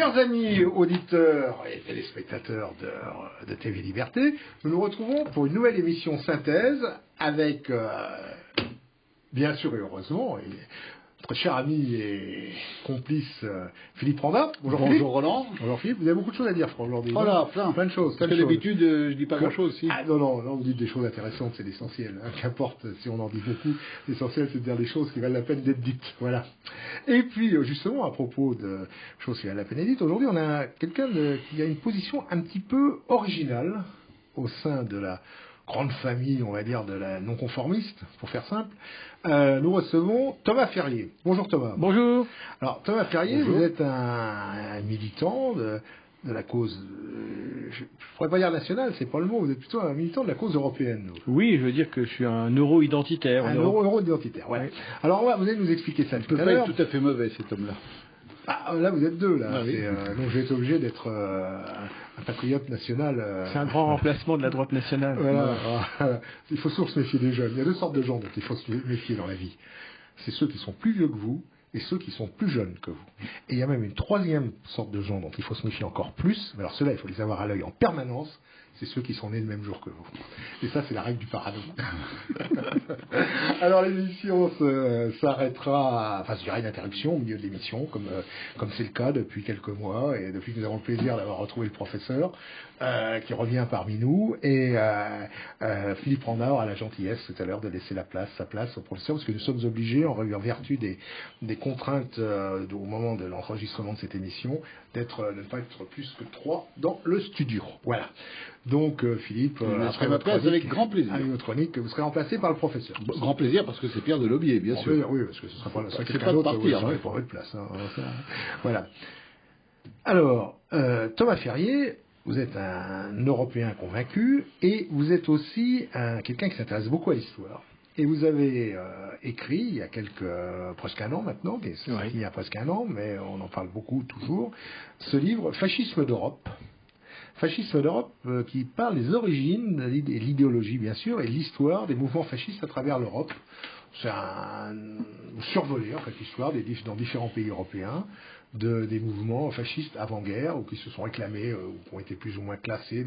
Chers amis auditeurs et téléspectateurs de TV Liberté, nous nous retrouvons pour une nouvelle émission synthèse avec, bien sûr et heureusement, notre cher ami et complice Philippe Randa. Bonjour Philippe. Roland. Bonjour Philippe, vous avez beaucoup de choses à dire aujourd'hui. Voilà, plein de choses. Parce que d'habitude, je dis pas grand-chose aussi. Ah non, vous dites des choses intéressantes, c'est l'essentiel. Hein. Qu'importe si on en dit beaucoup, l'essentiel c'est de dire des choses qui valent la peine d'être dites. Voilà. Et puis, justement, à propos de choses qui valent la peine d'être dites, aujourd'hui on a quelqu'un qui a une position un petit peu originale au sein de la grande famille, on va dire, de la non-conformiste, pour faire simple. Nous recevons Thomas Ferrier. Bonjour Thomas. Bonjour. Alors Thomas Ferrier, Bonjour. Vous êtes un militant de la cause, je ne pourrais pas dire nationale, c'est pas le mot, vous êtes plutôt un militant de la cause européenne. Oui, je veux dire que je suis un euro-identitaire. Un euro-identitaire, ouais. Oui. Alors là, vous allez nous expliquer ça Il tout peut à pas l'heure. être tout à fait mauvais, cet homme-là. Ah, là, vous êtes deux, là. Ah, oui. Donc je vais être obligé d'être un patriote national. C'est un grand remplacement de la droite nationale. Voilà. Il faut toujours se méfier des jeunes. Il y a deux sortes de gens dont il faut se méfier dans la vie. C'est ceux qui sont plus vieux que vous et ceux qui sont plus jeunes que vous. Et il y a même une troisième sorte de gens dont il faut se méfier encore plus. Mais alors ceux-là, il faut les avoir à l'œil en permanence. C'est ceux qui sont nés le même jour que vous. Et ça, c'est la règle du paradoxe. Alors l'émission s'arrêtera, enfin il y aura une interruption au milieu de l'émission, comme c'est le cas depuis quelques mois, et depuis que nous avons le plaisir d'avoir retrouvé le professeur, qui revient parmi nous, et Philippe Randa aura la gentillesse tout à l'heure de laisser sa place au professeur, parce que nous sommes obligés, en vertu des contraintes au moment de l'enregistrement de cette émission, de ne pas être plus que 3 dans le studio. Voilà. Donc Philippe, après ma place avec grand plaisir. Avec votre chronique, vous serez remplacé par le professeur. Grand plaisir parce que c'est Pierre Delobier, bien sûr. Oui, parce que ce sera pas C'est quelqu'un pas de d'autre, partir, vous pour votre place. Hein. Voilà. Alors, Thomas Ferrier, vous êtes un Européen convaincu et vous êtes aussi quelqu'un qui s'intéresse beaucoup à l'histoire. Et vous avez écrit, il y a presque un an maintenant, il y a presque un an, mais on en parle beaucoup toujours, ce livre « Fascisme d'Europe ». Fascisme d'Europe qui parle des origines, et l'idéologie bien sûr, et l'histoire des mouvements fascistes à travers l'Europe. C'est survolé en fait l'histoire dans différents pays européens des mouvements fascistes avant-guerre ou qui se sont réclamés ou qui ont été plus ou moins classés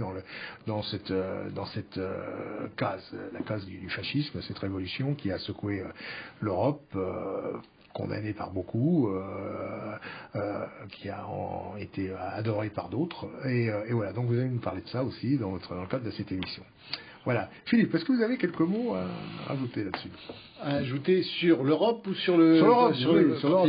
dans cette case, la case du fascisme, cette révolution qui a secoué l'Europe. Condamné par beaucoup, qui a été adoré par d'autres, et voilà. Donc vous allez nous parler de ça aussi dans le cadre de cette émission. Voilà. Philippe, est-ce que vous avez quelques mots à ajouter là-dessus? Ajouter sur l'Europe ou sur le... Sur l'Europe, sur l'Europe.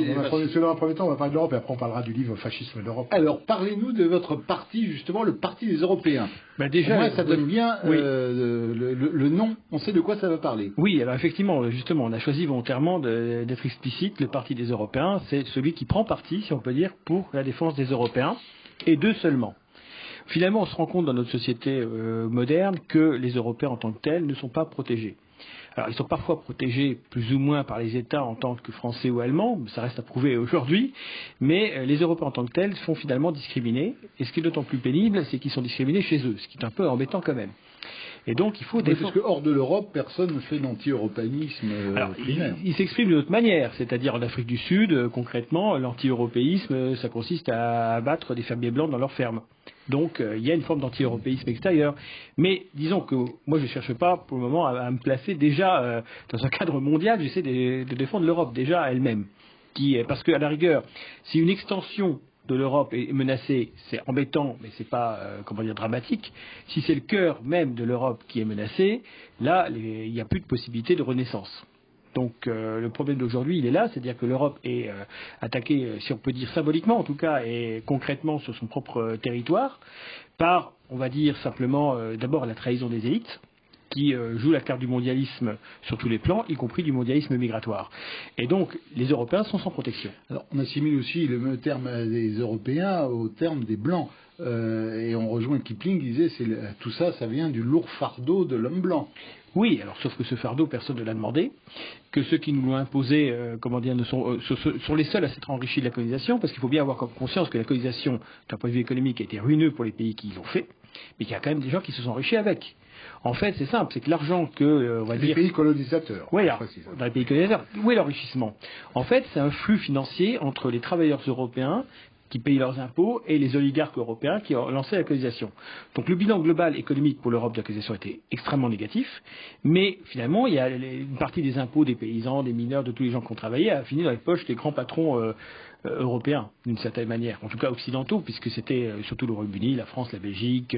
Dans un premier temps, on va parler de l'Europe et après on parlera du livre Fascisme d'Europe. Alors, parlez-nous de votre parti, justement, le Parti des Européens. Déjà, moi, ça donne bien le nom, on sait de quoi ça va parler. Oui, alors effectivement, justement, on a choisi volontairement d'être explicite. Le Parti des Européens, c'est celui qui prend parti, si on peut dire, pour la défense des Européens, et d'eux seulement. Finalement, on se rend compte dans notre société moderne que les Européens en tant que tels ne sont pas protégés. Alors, ils sont parfois protégés plus ou moins par les États en tant que Français ou Allemands, ça reste à prouver aujourd'hui, mais les Européens en tant que tels sont finalement discriminés, et ce qui est d'autant plus pénible, c'est qu'ils sont discriminés chez eux, ce qui est un peu embêtant quand même. Et donc, il faut défendre. Parce que hors de l'Europe, personne ne fait d'anti-européanisme primaire. Il s'exprime d'une autre manière, c'est-à-dire en Afrique du Sud, concrètement, l'anti-européisme, ça consiste à abattre des fermiers blancs dans leurs fermes. Donc, il y a une forme d'anti-européisme extérieur. Mais disons que moi, je ne cherche pas pour le moment à me placer déjà dans un cadre mondial. J'essaie de défendre l'Europe déjà elle-même, parce qu'à la rigueur, si une extension de l'Europe est menacée, c'est embêtant, mais c'est pas dramatique. Si c'est le cœur même de l'Europe qui est menacé, là, il n'y a plus de possibilité de renaissance. Donc le problème d'aujourd'hui, il est là, c'est-à-dire que l'Europe est attaquée, si on peut dire symboliquement en tout cas, et concrètement sur son propre territoire, par, on va dire simplement, d'abord la trahison des élites, qui joue la carte du mondialisme sur tous les plans, y compris du mondialisme migratoire. Et donc, les Européens sont sans protection. Alors, on assimile aussi le terme des Européens au terme des Blancs. Et on rejoint Kipling qui disait tout ça, ça vient du lourd fardeau de l'homme blanc. Oui, alors sauf que ce fardeau, personne ne l'a demandé, que ceux qui nous l'ont imposé, sont les seuls à s'être enrichis de la colonisation, parce qu'il faut bien avoir conscience que la colonisation, d'un point de vue économique, a été ruineux pour les pays qui l'ont fait, mais qu'il y a quand même des gens qui se sont enrichis avec. En fait, c'est simple, c'est que l'argent que, on va dire... Les pays colonisateurs. Oui, dans les pays colonisateurs. Où est l'enrichissement? En fait, c'est un flux financier entre les travailleurs européens qui payent leurs impôts, et les oligarques européens qui ont lancé la colonisation. Donc le bilan global économique pour l'Europe de la colonisation était extrêmement négatif, mais finalement, il y a une partie des impôts des paysans, des mineurs, de tous les gens qui ont travaillé, a fini dans les poches des grands patrons européens, d'une certaine manière, en tout cas occidentaux, puisque c'était surtout le Royaume-Uni, la France, la Belgique,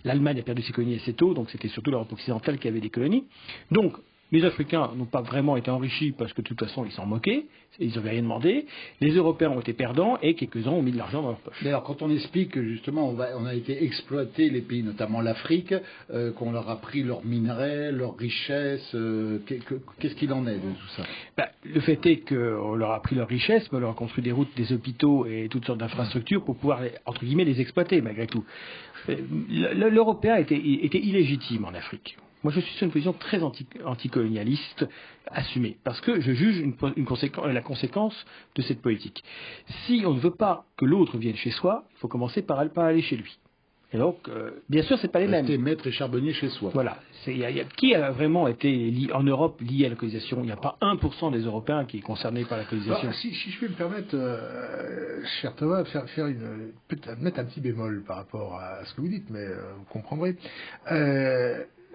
l'Allemagne a perdu ses colonies assez tôt, donc c'était surtout l'Europe occidentale qui avait des colonies. Donc, les Africains n'ont pas vraiment été enrichis parce que de toute façon ils s'en moquaient, ils n'avaient rien demandé. Les Européens ont été perdants et quelques-uns ont mis de l'argent dans leur poche. D'ailleurs, quand on explique que justement on a été exploité, les pays, notamment l'Afrique, qu'on leur a pris leurs minerais, leurs richesses, qu'est-ce qu'il en est de tout ça? Le fait est qu'on leur a pris leurs richesses, mais on leur a construit des routes, des hôpitaux et toutes sortes d'infrastructures pour pouvoir, entre guillemets, les exploiter malgré tout. L'Européen était illégitime en Afrique. Moi, je suis sur une position très anticolonialiste assumée, parce que je juge la conséquence de cette politique. Si on ne veut pas que l'autre vienne chez soi, il faut commencer par aller chez lui. Et donc, bien sûr, c'est pas les mêmes. Rester maître et charbonnier chez soi. Voilà. Qui a vraiment été en Europe lié à la colonisation? Il n'y a pas 1% des Européens qui est concerné par la colonisation. Si je peux me permettre, cher Thomas, mettre un petit bémol par rapport à ce que vous dites, mais vous comprendrez.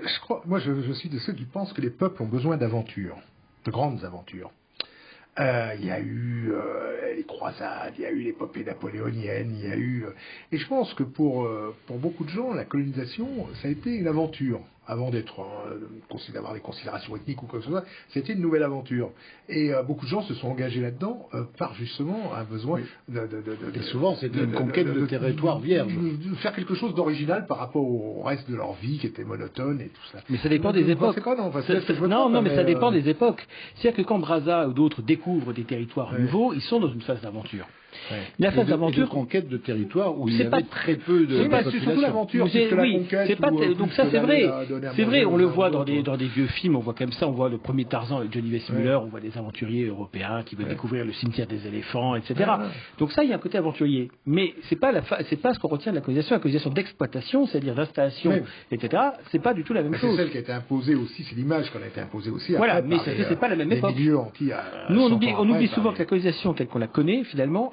Je suis de ceux qui pensent que les peuples ont besoin d'aventures, de grandes aventures. Il y a eu les croisades, il y a eu l'épopée napoléonienne, il y a eu... et je pense que pour beaucoup de gens, la colonisation, ça a été une aventure. Avant d'avoir des considérations ethniques ou quoi que ce soit, c'était une nouvelle aventure. Et beaucoup de gens se sont engagés là-dedans par justement un besoin et souvent, c'était une conquête de territoire vierge. De faire quelque chose d'original par rapport au reste de leur vie qui était monotone et tout ça. Mais ça dépend des époques. Mais ça dépend des époques. C'est-à-dire que quand Brazza ou d'autres découvrent des territoires nouveaux, ils sont dans une phase d'aventure. Ouais. La phase d'aventure, conquête de territoire où il y avait très peu de population. C'est surtout l'aventure, c'est que la conquête. Donc ça c'est vrai. C'est vrai, on le voit dans des vieux films, on voit comme ça, on voit le premier Tarzan avec Johnny Weissmuller, on voit des aventuriers européens qui veulent découvrir le cimetière des éléphants, etc. Donc ça, il y a un côté aventurier. Mais c'est pas ce qu'on retient de la colonisation d'exploitation, c'est-à-dire d'installation, etc. C'est pas du tout la même chose. C'est celle qui a été imposée aussi, c'est l'image qu'on a été imposée aussi. Voilà, mais c'est pas la même époque. Nous, on oublie souvent que la colonisation telle qu'on la connaît, finalement,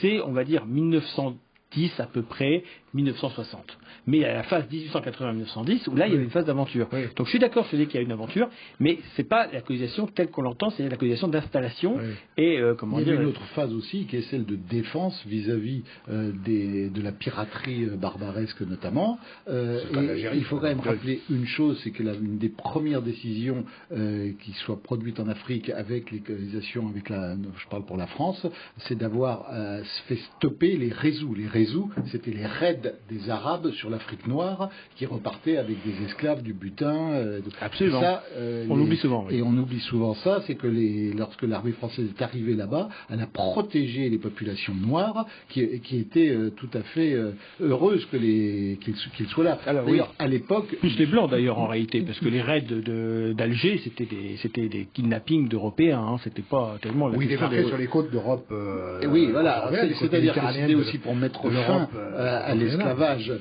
c'est, on va dire, 1910 à peu près, 1960. Mais à la phase 1880-1910, où là, il y avait une phase d'aventure. Oui. Donc je suis d'accord sur l'idée qu'il y a une aventure, mais c'est pas la colonisation telle qu'on l'entend, c'est la colonisation d'installation. Oui. Et il y a une autre phase aussi, qui est celle de défense vis-à-vis de la piraterie barbaresque notamment. Il faut quand même rappeler une chose, c'est que une des premières décisions qui soit produite en Afrique avec les colonisations, je parle pour la France, c'est d'avoir fait stopper les réseaux. Les réseaux, c'était les raids des Arabes sur l'Afrique noire qui repartaient avec des esclaves, du butin. Absolument. Ça, on l'oublie souvent. Oui. Et on oublie souvent ça, c'est que lorsque l'armée française est arrivée là-bas, elle a protégé les populations noires qui étaient tout à fait heureuses qu'ils soient là. Alors, d'ailleurs, à l'époque... Plus les Blancs d'ailleurs en réalité, parce que les raids d'Alger, c'était des kidnappings d'Européens, hein, c'était pas tellement... Oui, débarqués sur les côtes d'Europe. Oui, voilà, c'est-à-dire que c'était aussi pour mettre fin à l'esclavage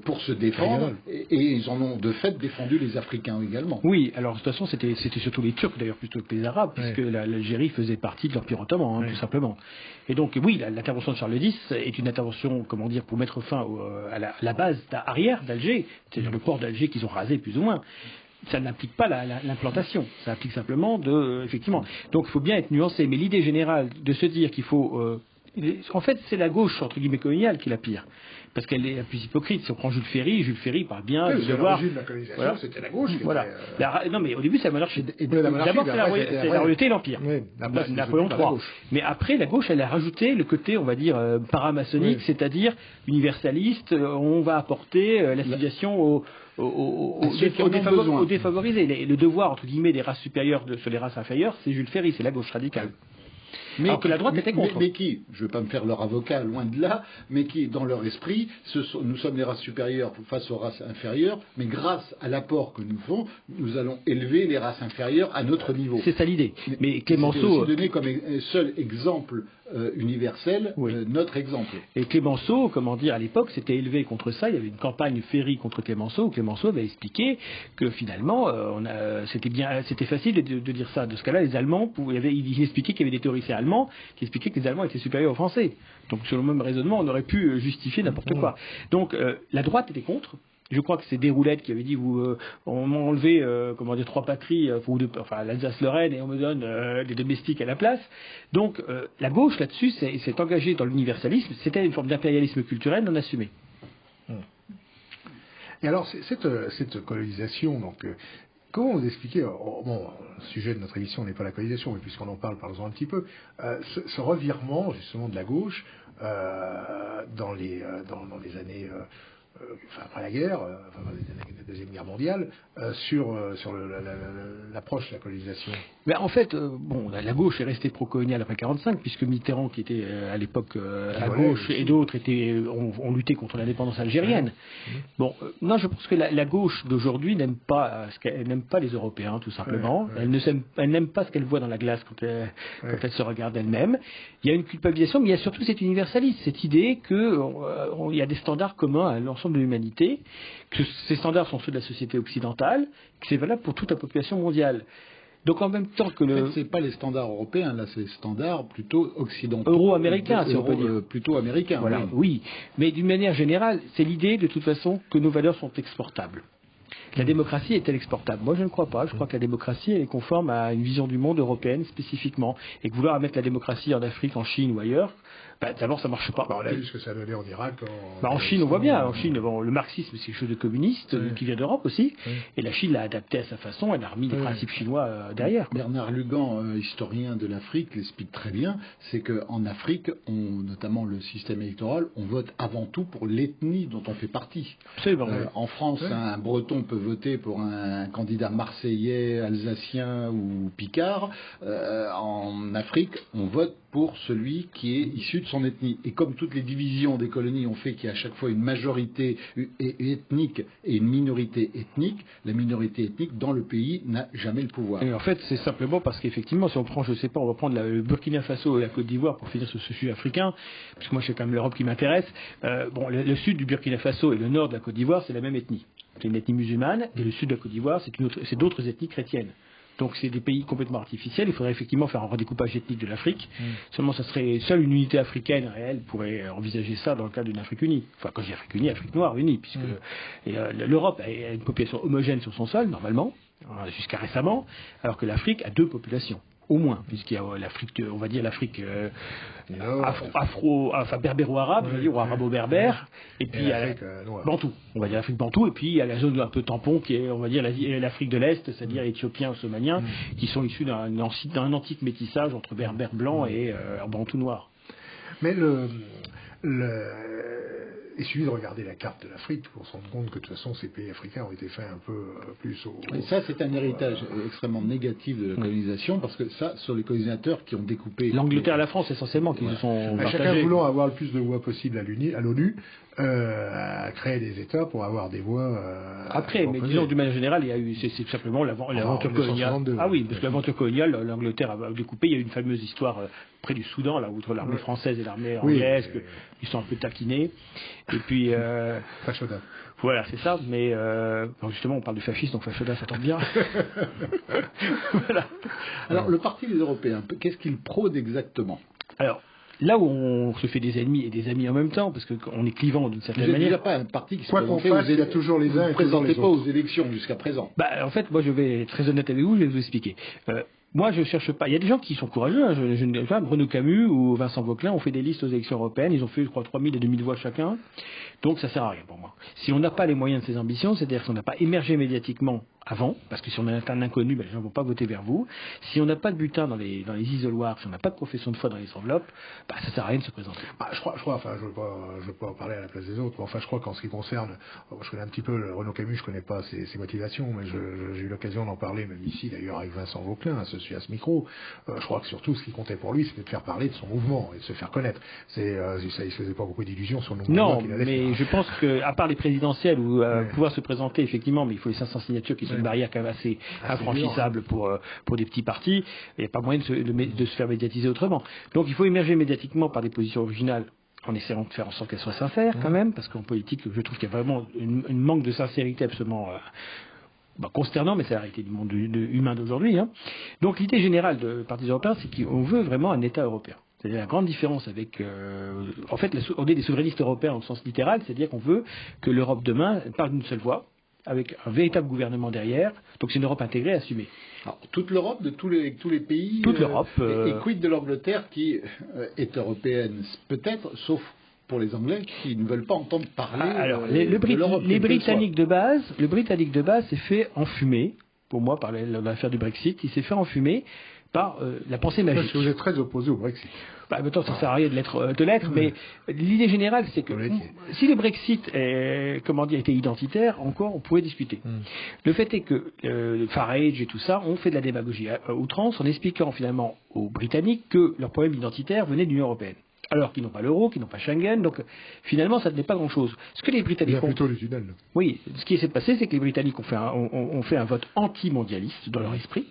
pour se défendre, et ils en ont de fait défendu les Africains également. Oui, alors de toute façon c'était surtout les Turcs d'ailleurs plutôt que les Arabes, puisque l'Algérie faisait partie de l'Empire ottoman, tout simplement. Et donc oui, l'intervention de Charles X est une intervention, comment dire, pour mettre fin à la base arrière d'Alger, c'est-à-dire le port d'Alger qu'ils ont rasé plus ou moins. Ça n'implique pas l'implantation, ça implique simplement effectivement. Donc il faut bien être nuancé, mais l'idée générale de se dire qu'il faut... en fait, c'est la gauche, entre guillemets, coloniale qui est la pire. Parce qu'elle est la plus hypocrite. Si on prend Jules Ferry parle bien de devoir... L'origine de la colonisation, c'était la gauche. Non, mais au début, c'est la monarchie. D'abord, c'est la royauté et l'Empire. Napoléon III. Mais après, la gauche, elle a rajouté le côté, on va dire, paramaçonnique, c'est-à-dire universaliste. On va apporter l'affiliation aux défavorisés. Le devoir, entre guillemets, des races supérieures sur les races inférieures, c'est Jules Ferry, c'est la gauche radicale. Alors que la droite était contre. Mais qui, je ne vais pas me faire leur avocat, loin de là, mais qui, dans leur esprit, nous sommes les races supérieures face aux races inférieures, mais grâce à l'apport que nous faisons, nous allons élever les races inférieures à notre niveau. C'est ça l'idée. Mais Clémenceau... C'est donné comme seul exemple universel, notre exemple. Et Clémenceau, comment dire, à l'époque, s'était élevé contre ça. Il y avait une campagne Ferry contre Clémenceau, où Clémenceau avait expliqué que finalement, c'était facile de dire ça. De ce cas-là, les Allemands, il expliquait qu'il y avait des théoriciens allemands qui expliquaient que les Allemands étaient supérieurs aux Français. Donc, sur le même raisonnement, on aurait pu justifier n'importe quoi. Donc, la droite était contre. Je crois que c'est Desroulettes qui avait dit on m'a enlevé 3 patries, l'Alsace-Lorraine, et on me donne des domestiques à la place. Donc la gauche là-dessus s'est engagée dans l'universalisme. C'était une forme d'impérialisme culturel non assumé. Et alors cette colonisation, donc comment vous expliquez, le sujet de notre émission n'est pas la colonisation, mais puisqu'on en parle, parlons-en un petit peu, ce revirement justement de la gauche dans les années après la guerre, la Deuxième Guerre mondiale, sur l'approche de la colonisation. Mais en fait, la gauche est restée pro-coloniale après 1945, puisque Mitterrand, qui était à l'époque à gauche, et d'autres ont lutté contre l'indépendance algérienne. Non, je pense que la gauche d'aujourd'hui n'aime pas les Européens, tout simplement. Elle n'aime pas ce qu'elle voit dans la glace quand elle se regarde elle-même. Il y a une culpabilisation, mais il y a surtout cet universalisme, cette idée qu'il y a des standards communs à l'ensemble de l'humanité, que ces standards sont ceux de la société occidentale, que c'est valable pour toute la population mondiale. Donc en même temps que En fait, c'est pas les standards européens, là, c'est les standards plutôt occidentaux. Euro-américains, si on peut dire. Plutôt américains. Voilà, oui. Mais d'une manière générale, c'est l'idée, de toute façon, que nos valeurs sont exportables. La démocratie est-elle exportable? Moi, je ne crois pas. Je crois que la démocratie, elle est conforme à une vision du monde européenne spécifiquement. Et que vouloir mettre la démocratie en Afrique, en Chine ou ailleurs, d'abord, ça ne marche pas. On a vu ce que ça a donné en Irak. En Chine, on voit bien. En Chine, le marxisme, c'est quelque chose de communiste, qui vient d'Europe aussi. Et la Chine l'a adapté à sa façon. Elle a remis les principes chinois derrière. Bernard Lugan, historien de l'Afrique, l'explique très bien. C'est qu'en Afrique, notamment le système électoral, on vote avant tout pour l'ethnie dont on fait partie. En France, un Breton peut voter pour un candidat marseillais, alsacien ou picard. En Afrique, on vote pour celui qui est issu de son ethnie. Et comme toutes les divisions des colonies ont fait qu'il y a à chaque fois une majorité ethnique et une minorité ethnique, la minorité ethnique dans le pays n'a jamais le pouvoir. Et en fait, c'est simplement parce qu'effectivement, si on prend, je sais pas, on va prendre le Burkina Faso et la Côte d'Ivoire pour finir sur ce sujet africain, parce que moi c'est quand même l'Europe qui m'intéresse. Le sud du Burkina Faso et le nord de la Côte d'Ivoire, c'est la même ethnie. C'est une ethnie musulmane, et le sud de la Côte d'Ivoire, c'est d'autres ethnies chrétiennes. Donc c'est des pays complètement artificiels. Il faudrait effectivement faire un redécoupage ethnique de l'Afrique. Seulement, seule une unité africaine réelle pourrait envisager ça dans le cadre d'une Afrique unie. Enfin, quand je dis Afrique unie, Afrique noire unie, puisque l'Europe a une population homogène sur son sol, normalement, jusqu'à récemment, alors que l'Afrique a 2 populations. Au moins, puisqu'il y a l'Afrique, on va dire l'Afrique berbéro-arabe, ou arabo-berbère, et puis il y a bantou, on va dire l'Afrique bantou, et puis il y a la zone un peu tampon qui est, on va dire, l'Afrique de l'Est, c'est-à-dire éthiopiens, somaliens, qui sont issus d'un antique métissage entre berbères blancs et bantou noir. Mais il suffit de regarder la carte de l'Afrique pour se rendre compte que de toute façon ces pays africains ont été faits un peu plus Et ça, c'est un héritage extrêmement négatif de la colonisation, parce que ça, sur les colonisateurs qui ont découpé... L'Angleterre et la France, essentiellement, qui se sont partagés. Chacun voulant avoir le plus de voix possible à l'ONU, a créé des États pour avoir des voix... Après, mais disons, d'une manière générale, c'est simplement l'aventure coloniale. Ah oui, parce que l'aventure coloniale, l'Angleterre a découpé. Il y a eu une fameuse histoire près du Soudan, là, entre l'armée française et l'armée anglaise, ils sont un peu taquinés. Et puis... Fachoda. Voilà, c'est ça, mais justement, on parle du fascisme, donc Fachoda, ça tombe bien. Voilà. Alors, le Parti des Européens, qu'est-ce qu'il prône exactement? Alors, là où on se fait des ennemis et des amis en même temps, parce qu'on est clivant d'une certaine manière. Il n'y a pas un parti qui se présente il y a toujours les uns et toujours les autres. Pas aux élections jusqu'à présent. En fait, moi, je vais être très honnête avec vous, je vais vous expliquer. Moi, je cherche pas. Il y a des gens qui sont courageux. Renaud Camus ou Vincent Vauquelin ont fait des listes aux élections européennes. Ils ont fait, je crois, 3000 et 2000 voix chacun. Donc, ça sert à rien pour moi. Si on n'a pas les moyens de ses ambitions, c'est-à-dire si on n'a pas émergé médiatiquement avant, parce que si on est un inconnu, les gens ne vont pas voter vers vous. Si on n'a pas de butin dans les isoloirs, si on n'a pas de profession de foi dans les enveloppes, ça sert à rien de se présenter. Je crois, enfin, je veux pas en parler à la place des autres, mais enfin, je crois qu'en ce qui concerne, je connais un petit peu Renaud Camus, je connais pas ses motivations, mais j'ai eu l'occasion d'en parler, même ici d'ailleurs avec Vincent Vauquelin, à ce micro. Je crois que surtout, ce qui comptait pour lui, c'était de faire parler de son mouvement et de se faire connaître. Il se faisait pas beaucoup d'illusions sur le mouvement qu'il allait faire. Non, mais je pense qu'à part les présidentielles où pouvoir se présenter, effectivement, mais il faut les 500 signatures qui sont une barrière quand même assez infranchissable pour des petits partis, il n'y a pas moyen de se faire médiatiser autrement. Donc il faut émerger médiatiquement par des positions originales, en essayant de faire en sorte qu'elles soient sincères quand même, parce qu'en politique, je trouve qu'il y a vraiment une manque de sincérité absolument consternant, mais c'est la réalité du monde humain d'aujourd'hui. Hein. Donc l'idée générale des partis européens, c'est qu'on veut vraiment un État européen. C'est-à-dire la grande différence avec... en fait, on est des souverainistes européens au sens littéral, c'est-à-dire qu'on veut que l'Europe demain parle d'une seule voix, avec un véritable gouvernement derrière. Donc c'est une Europe intégrée, assumée. Alors, toute l'Europe, de tous les pays. Toute l'Europe. Et quid de l'Angleterre qui est européenne, peut-être, sauf pour les Anglais qui ne veulent pas entendre parler de l'Europe. Les Britanniques de base, le Britannique de base s'est fait enfumer, pour moi, par l'affaire du Brexit, il s'est fait enfumer par la pensée magique. Parce que vous êtes très opposé au Brexit. Maintenant, ça ne sert à rien de l'être, mais l'idée générale, c'est que si le Brexit était identitaire, encore, on pouvait discuter. Le fait est que Farage et tout ça ont fait de la démagogie à outrance en expliquant finalement aux Britanniques que leur problème identitaire venait de l'Union européenne. Alors qu'ils n'ont pas l'euro, qu'ils n'ont pas Schengen, donc finalement ça ne n'est pas grand-chose. Ce que les Britanniques plutôt le tunnel. Oui, ce qui s'est passé, c'est que les Britanniques ont fait un vote anti-mondialiste dans leur esprit.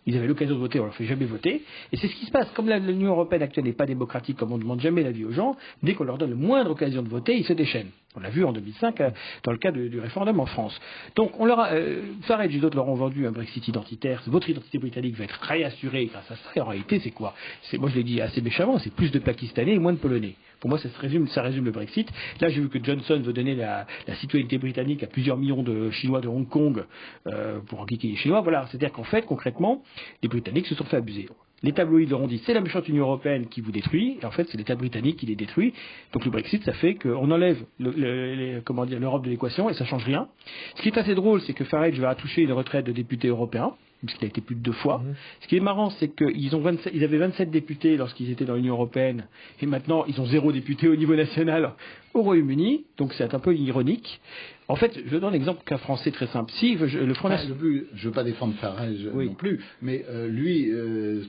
Ils avaient l'occasion de voter, on ne leur fait jamais voter. Et c'est ce qui se passe. Comme l'Union européenne actuelle n'est pas démocratique, comme on ne demande jamais l'avis aux gens, dès qu'on leur donne le moindre occasion de voter, ils se déchaînent. On l'a vu en 2005 dans le cas du référendum en France. Donc Farage et d'autres leur ont vendu un Brexit identitaire. Votre identité britannique va être réassurée grâce à ça. Et en réalité, c'est quoi? Moi, je l'ai dit assez méchamment, c'est plus de Pakistanais et moins de Polonais. Pour moi, ça résume le Brexit. Là, j'ai vu que Johnson veut donner la citoyenneté britannique à plusieurs millions de Chinois de Hong Kong pour enquiquer les Chinois. Voilà, c'est-à-dire qu'en fait, concrètement, les Britanniques se sont fait abuser. Les tabloïds leur ont dit c'est la méchante Union européenne qui vous détruit, et en fait c'est l'État britannique qui les détruit. Donc le Brexit, ça fait qu'on enlève l'Europe de l'équation et ça change rien. Ce qui est assez drôle, c'est que Farage va toucher une retraite de député européen, puisqu'il a été plus de 2 fois. Ce qui est marrant, c'est qu'ils avaient 27 députés lorsqu'ils étaient dans l'Union européenne, et maintenant ils ont 0 député au niveau national au Royaume-Uni, donc c'est un peu ironique. En fait, je donne l'exemple qu'un Français très simple. Si le Front National... Je ne veux pas défendre Farage non plus, mais lui,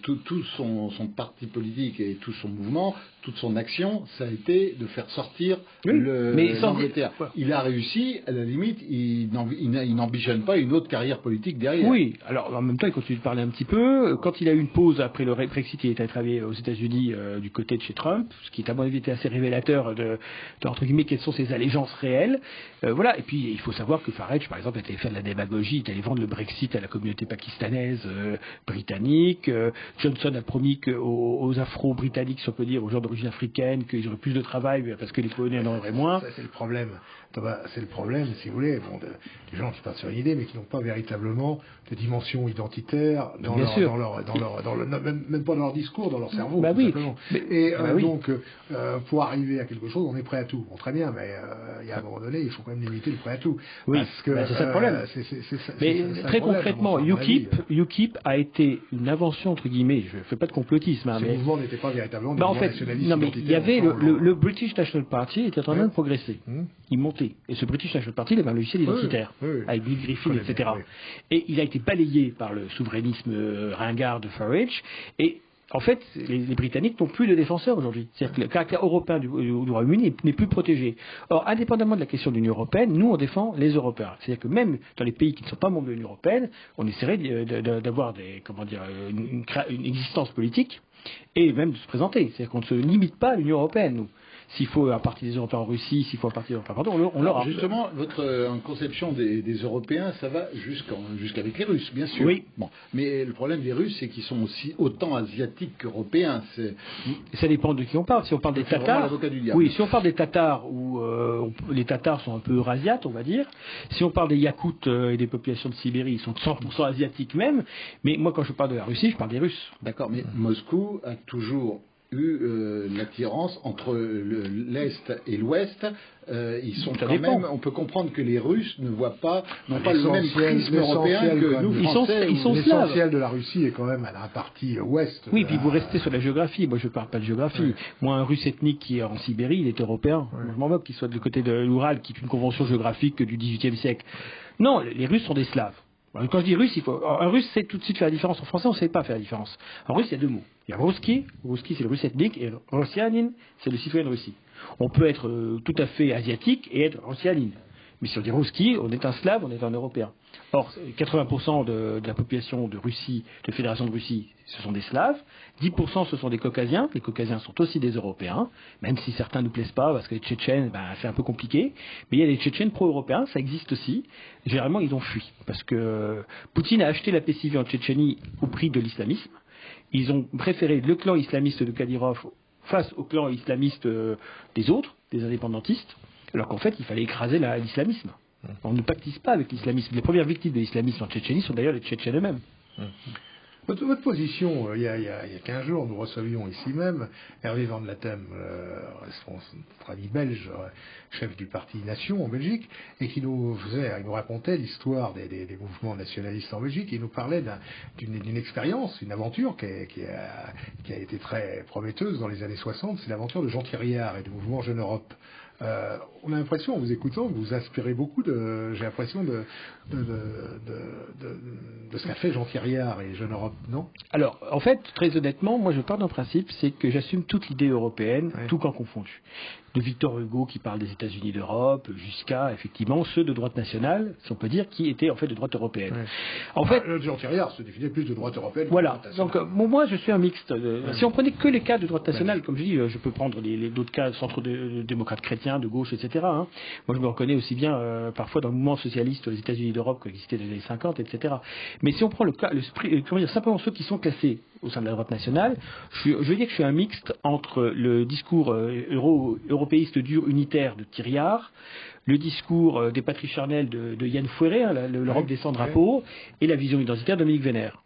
tout son parti politique et tout son mouvement, toute son action, ça a été de faire sortir l'Angleterre. Il a réussi, à la limite, il n'ambitionne pas une autre carrière politique derrière. Oui, alors en même temps, il continue de parler un petit peu. Quand il a eu une pause après le Brexit, il est allé travailler aux États-Unis du côté de chez Trump, ce qui est à mon avis était assez révélateur de entre guillemets, quelles sont ses allégeances réelles. Voilà. Et puis, il faut savoir que Farage, par exemple, était fait de la démagogie, il allait vendre le Brexit à la communauté pakistanaise, britannique. Johnson a promis aux Afro-Britanniques, si on peut dire, aux gens d'origine africaine, qu'ils auraient plus de travail parce que les Polonais en auraient moins. Ça, c'est le problème. C'est le problème, si vous voulez, des gens qui partent sur une idée, mais qui n'ont pas véritablement de dimension identitaire même pas dans leur discours, dans leur cerveau. Bah oui. Donc, pour arriver à quelque chose, on est prêt à tout. Bon, très bien, mais il y a un moment donné, il faut quand même limiter le prêt à tout. Oui, parce que c'est ça le problème. Mais très concrètement, UKIP a été une invention, entre guillemets, je ne fais pas de complotisme. Ce mouvement n'était pas véritablement en fait, non, mais il y avait le British National Party était en train de progresser. Il montait. Et ce British National Party, il avait un logiciel identitaire, avec Bill Griffin, etc. Et il a été balayé par le souverainisme ringard de Farage. Et en fait, les Britanniques n'ont plus de défenseurs aujourd'hui. C'est-à-dire que le caractère européen du Royaume-Uni n'est plus protégé. Or, indépendamment de la question de l'Union européenne, nous, on défend les Européens. C'est-à-dire que même dans les pays qui ne sont pas membres de l'Union européenne, on essaierait d'avoir une existence politique et même de se présenter. C'est-à-dire qu'on ne se limite pas à l'Union européenne, nous. S'il faut un parti des Européens en Russie, s'il faut un parti des Européens, on l'aura. Justement, votre conception des Européens, ça va jusqu'avec les Russes, bien sûr. Oui. Bon. Mais le problème des Russes, c'est qu'ils sont aussi autant asiatiques qu'européens. Ça dépend de qui on parle. Si on parle des Tatars, si on parle des Tatars, où les Tatars sont un peu eurasiates, on va dire. Si on parle des Yakoutes et des populations de Sibérie, ils sont 100% asiatiques même. Mais moi, quand je parle de la Russie, je parle des Russes. D'accord, mais Moscou a toujours eu l'attirance entre l'Est et l'Ouest. Ils sont quand même, on peut comprendre que les Russes n'ont pas le même prisme européen que nous, Français. Ils sont slaves. L'essentiel de la Russie est quand même à la partie ouest. Oui, puis vous restez sur la géographie. Moi, je ne parle pas de géographie. Oui. Moi, un Russe ethnique qui est en Sibérie, il est européen. Oui. Je m'en moque qu'il soit du côté de l'Oural, qui est une convention géographique du XVIIIe siècle. Non, les Russes sont des Slaves. Quand je dis russe, un russe sait tout de suite faire la différence. En français, on ne sait pas faire la différence. En russe, il y a deux mots. Il y a Ruski c'est le russe ethnique, et Rossianin, c'est le citoyen de Russie. On peut être tout à fait asiatique et être Rossianin. Mais si on dit Ruski, on est un Slave, on est un Européen. Or, 80% de la population de Russie, de Fédération de Russie, ce sont des Slaves. 10% ce sont des Caucasiens. Les Caucasiens sont aussi des Européens, même si certains ne nous plaisent pas, parce que les Tchétchènes, c'est un peu compliqué. Mais il y a des Tchétchènes pro-européens, ça existe aussi. Généralement, ils ont fui, parce que Poutine a acheté la paix civile en Tchétchénie au prix de l'islamisme. Ils ont préféré le clan islamiste de Kadyrov face au clan islamiste des autres, des indépendantistes, alors qu'en fait, il fallait écraser l'islamisme. On ne pactise pas avec l'islamisme. Les premières victimes de l'islamisme en Tchétchénie sont d'ailleurs les Tchétchènes eux-mêmes. Votre position, il y a 15 jours, nous recevions ici même Hervé Van Latem, notre ami belge, chef du parti Nation en Belgique, et qui nous racontait l'histoire des mouvements nationalistes en Belgique. Il nous parlait d'une expérience, une aventure qui a été très prometteuse dans les années 60. C'est l'aventure de Jean Thiriard et du mouvement Jeune Europe. On a l'impression, en vous écoutant, que vous inspirez beaucoup de ce qu'a fait Jean Thiriard et Jeune Europe, non? Alors, en fait, très honnêtement, moi je pars d'un principe, c'est que j'assume toute l'idée européenne, tout camp confondu. De Victor Hugo qui parle des États-Unis d'Europe, jusqu'à effectivement ceux de droite nationale, si on peut dire, qui étaient en fait de droite européenne. En fait, Jean Thiriard se définit plus de droite européenne. Voilà. Donc moi je suis un mixte. Si on prenait que les cas de droite nationale, comme je dis, je peux prendre d'autres cas centre-démocrates chrétiens, de gauche, etc. Moi je me reconnais aussi bien parfois dans le mouvement socialiste aux États-Unis d'Europe qui existait dans les années 50, etc. Mais si on prend simplement ceux qui sont classés au sein de la droite nationale, je veux dire que je suis un mixte entre le discours européiste dur unitaire de Thiriard, le discours des patries charnelles de Yann Fouéré, l'Europe des 100 drapeaux, et la vision identitaire de Dominique Vénère.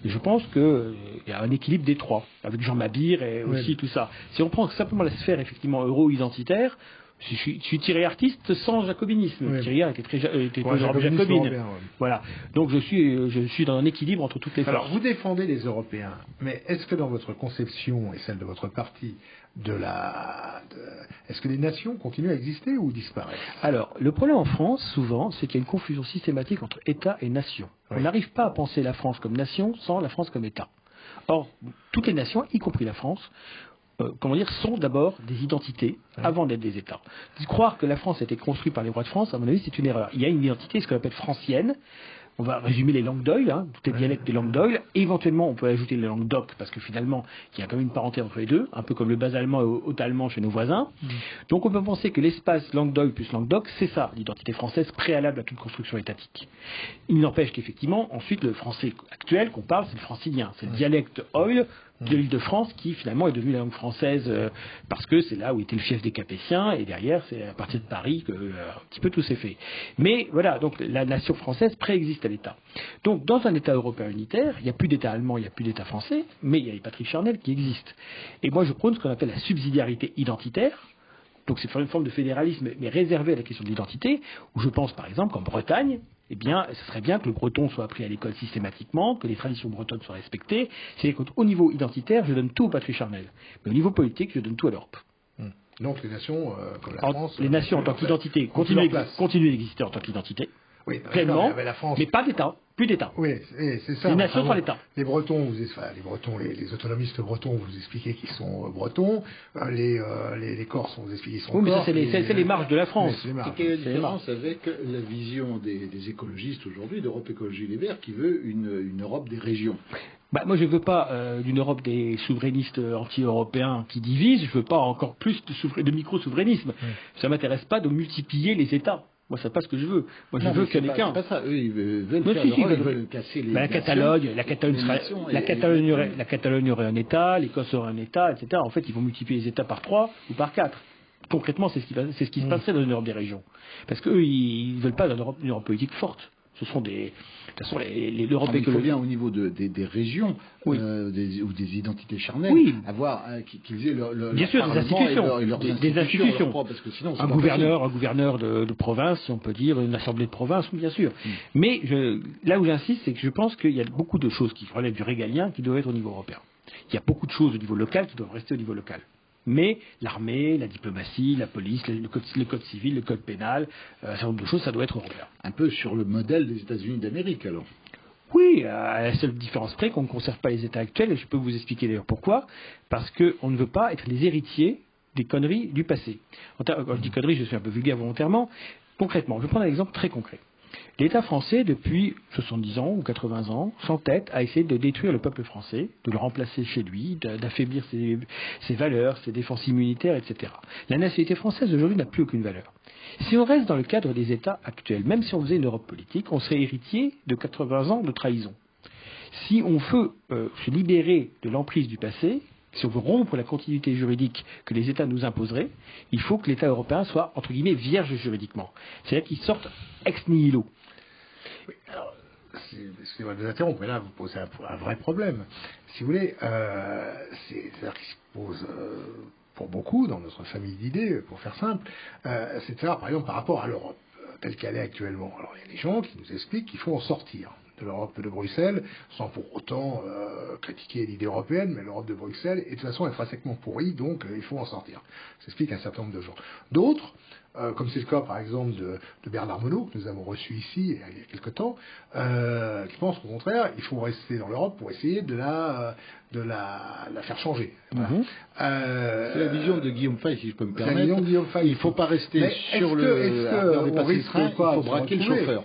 Et je pense qu'il y a un équilibre des trois, avec Jean Mabir et aussi tout ça. Si on prend simplement la sphère effectivement euro-identitaire, je suis thiriardiste sans jacobinisme. Thiriard était très jacobine. Voilà. Donc je suis dans un équilibre entre toutes les forces. Alors vous défendez les Européens, mais est-ce que dans votre conception et celle de votre parti, est-ce que les nations continuent à exister ou disparaissent? Alors, le problème en France, souvent, c'est qu'il y a une confusion systématique entre État et nation. On n'arrive pas à penser la France comme nation sans la France comme État. Or, toutes les nations, y compris la France, sont d'abord des identités avant d'être des États. Croire que la France a été construite par les rois de France, à mon avis, c'est une erreur. Il y a une identité, ce qu'on appelle francienne. On va résumer les langues d'Oïl, tous les dialectes des langues d'Oïl. Éventuellement, on peut ajouter les langues d'oc, parce que finalement, il y a quand même une parenté entre les deux, un peu comme le bas-allemand et haut-allemand chez nos voisins. Donc on peut penser que l'espace langue d'Oïl plus langue d'oc, c'est ça, l'identité française préalable à toute construction étatique. Il n'empêche qu'effectivement, ensuite, le français actuel qu'on parle, c'est le francilien, c'est le dialecte Oïl de l'Île-de-France qui finalement est devenue la langue française parce que c'est là où était le fief des Capétiens et derrière c'est à partir de Paris que un petit peu tout s'est fait. Mais voilà, donc la nation française préexiste à l'État. Donc dans un État européen unitaire, il n'y a plus d'État allemand, il n'y a plus d'État français, mais il y a les patries charnelles qui existent. Et moi je prône ce qu'on appelle la subsidiarité identitaire. Donc c'est une forme de fédéralisme, mais réservé à la question de l'identité, où je pense par exemple qu'en Bretagne, eh bien, ce serait bien que le breton soit appris à l'école systématiquement, que les traditions bretonnes soient respectées. C'est-à-dire qu'au niveau identitaire, je donne tout aux patries charnelles. Mais au niveau politique, je donne tout à l'Europe. Donc les nations, comme la France... Les nations en tant qu'identité continuent d'exister en tant qu'identité. Oui, pleinement, la France... mais pas d'État, plus d'État. Oui, c'est ça. Les nations sans l'État. Les Bretons, les autonomistes bretons, vous expliquez qu'ils sont bretons. Les Corses, vous expliquez qu'ils sont Corses. Oui, mais ça, c'est les marges de la France. Et quelle est la différence avec la vision des écologistes aujourd'hui, d'Europe Écologie Les Verts, qui veut une Europe des régions? Moi, je ne veux pas d'une Europe des souverainistes anti-européens qui divisent. Je ne veux pas encore plus de micro-souverainisme. Ça ne m'intéresse pas de multiplier les États. Moi, c'est pas ce que je veux. Moi, je veux qu'il y en ait qu'un. C'est pas ça. Eux, ils veulent faire l'Europe, ils veulent casser les la Catalogne aurait un État, l'Écosse aurait un État, etc. En fait, ils vont multiplier les États par 3 ou par 4. Concrètement, c'est ce qui se passerait dans une Europe des régions. Parce qu'eux, ils ne veulent pas une Europe politique forte. Ce sont de toute façon, l'Europe écologique. Il faut bien au niveau des régions ou des identités charnelles avoir qu'ils aient leur bien sûr des institutions, des institutions. Parce que sinon, un gouverneur de province, si on peut dire, une assemblée de province, bien sûr. Mais là où j'insiste, c'est que je pense qu'il y a beaucoup de choses qui relèvent du régalien qui doivent être au niveau européen. Il y a beaucoup de choses au niveau local qui doivent rester au niveau local. Mais l'armée, la diplomatie, la police, le code civil, le code pénal, un certain nombre de choses, ça doit être européen. Un peu sur le modèle des États-Unis d'Amérique, alors. Oui, à la seule différence près qu'on ne conserve pas les États actuels, et je peux vous expliquer d'ailleurs pourquoi. Parce qu'on ne veut pas être les héritiers des conneries du passé. Quand je dis conneries, je suis un peu vulgaire volontairement. Concrètement, je vais prendre un exemple très concret. L'État français, depuis 70 ans ou 80 ans, s'entête à essayer de détruire le peuple français, de le remplacer chez lui, d'affaiblir ses valeurs, ses défenses immunitaires, etc. La nationalité française aujourd'hui n'a plus aucune valeur. Si on reste dans le cadre des États actuels, même si on faisait une Europe politique, on serait héritier de 80 ans de trahison. Si on veut se libérer de l'emprise du passé, si on veut rompre la continuité juridique que les États nous imposeraient, il faut que l'État européen soit, entre guillemets, vierge juridiquement. C'est-à-dire qu'il sorte ex nihilo. Oui, alors, excusez-moi de vous interrompre, mais là, vous posez un vrai problème. Si vous voulez, c'est-à-dire qu'il se pose, pour beaucoup, dans notre famille d'idées, pour faire simple, c'est de savoir, par exemple, par rapport à l'Europe, telle qu'elle est actuellement. Alors, il y a des gens qui nous expliquent qu'il faut en sortir de l'Europe de Bruxelles, sans pour autant critiquer l'idée européenne, mais l'Europe de Bruxelles est de toute façon intrinsèquement pourrie, donc il faut en sortir. Ça explique un certain nombre de gens. D'autres, comme c'est le cas par exemple de Bernard Monod, que nous avons reçu ici il y a quelque temps, qui pense qu'au contraire, il faut rester dans l'Europe pour essayer de la faire changer. Voilà. C'est la vision de Guillaume Fay, si je peux me permettre. La vision de Guillaume Fay. Il ne faut pas rester sur le dépasser le train, il faut braquer le chauffeur.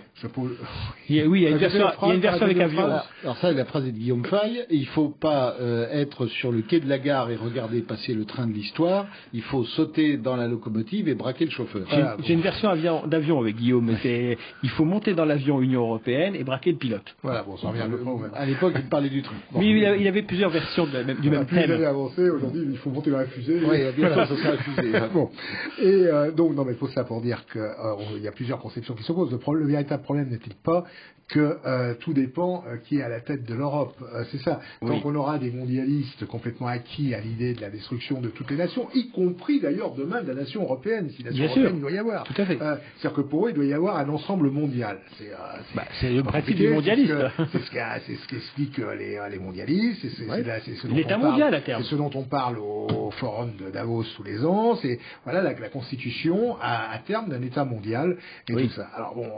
Oui, il y a une version avec avion. Alors ça, la phrase est de Guillaume Fay. Il ne faut pas être sur le quai de la gare et regarder passer le train de l'histoire. Il faut sauter dans la locomotive et braquer le chauffeur. J'ai une version d'avion avec Guillaume. Il faut monter dans l'avion Union Européenne et braquer le pilote. Voilà, bon, ça revient à l'époque, il parlait du train. Bon. Oui, il avait plusieurs versions du même thème. Plus les avancé, aujourd'hui, il faut monter dans la fusée. Oui, bien sûr, ça sera la fusée. Bon. Et donc, non, mais il faut ça pour dire qu'il y a plusieurs conceptions qui s'opposent. Le véritable problème n'est-il pas que tout dépend qui est à la tête de l'Europe. C'est ça. Oui. Tant qu'on aura des mondialistes complètement acquis à l'idée de la destruction de toutes les nations, y compris d'ailleurs demain de la nation européenne, si la nation européenne il doit y avoir. Tout à fait. C'est-à-dire que pour eux, il doit y avoir un ensemble mondial. C'est le principe du mondialiste. C'est ce qu'expliquent les mondialistes. L'État mondial à terme. C'est ce dont on parle au forum de Davos tous les ans. C'est voilà la constitution à terme d'un État mondial et tout ça. Alors bon.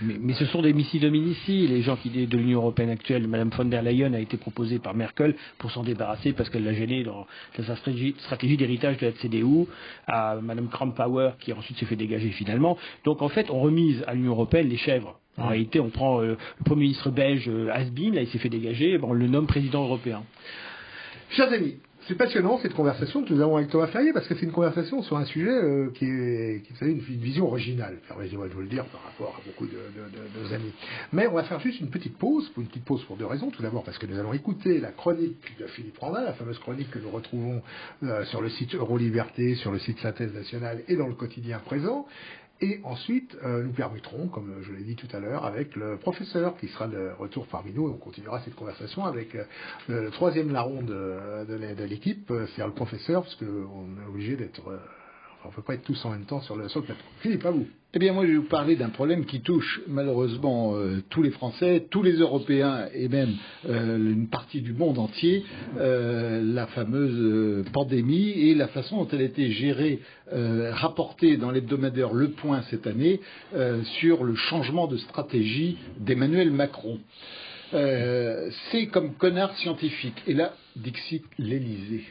Mais ce sont des missiles dominici. Les gens de l'Union européenne actuelle, Mme von der Leyen a été proposée par Merkel pour s'en débarrasser parce qu'elle l'a gêné dans sa stratégie d'héritage de la CDU, à Mme Kramp-Power qui ensuite s'est fait dégager finalement. Donc en fait, on remise à l'Union européenne les chèvres. En réalité, on prend le Premier ministre belge Asbin, là il s'est fait dégager, on le nomme président européen. Chers amis, c'est passionnant cette conversation que nous avons avec Thomas Ferrier parce que c'est une conversation sur un sujet qui est une vision originale, permettez-moi de vous le dire par rapport à beaucoup de nos amis. Mais on va faire juste une petite pause pour deux raisons. Tout d'abord parce que nous allons écouter la chronique de Philippe Randin, la fameuse chronique que nous retrouvons sur le site Euroliberté, sur le site Synthèse Nationale et dans le quotidien présent. Et ensuite, nous permettrons, comme je l'ai dit tout à l'heure, avec le professeur qui sera de retour parmi nous, et on continuera cette conversation avec le troisième larron de l'équipe, c'est-à-dire le professeur, parce qu'on est obligé d'être... on ne peut pas être tous en même temps sur le plateau. Philippe, à vous. Eh bien, moi, je vais vous parler d'un problème qui touche malheureusement tous les Français, tous les Européens et même une partie du monde entier, la fameuse pandémie et la façon dont elle a été gérée, rapportée dans l'hebdomadaire Le Point cette année sur le changement de stratégie d'Emmanuel Macron. C'est comme connard scientifique. Et là, dixit l'Élysée.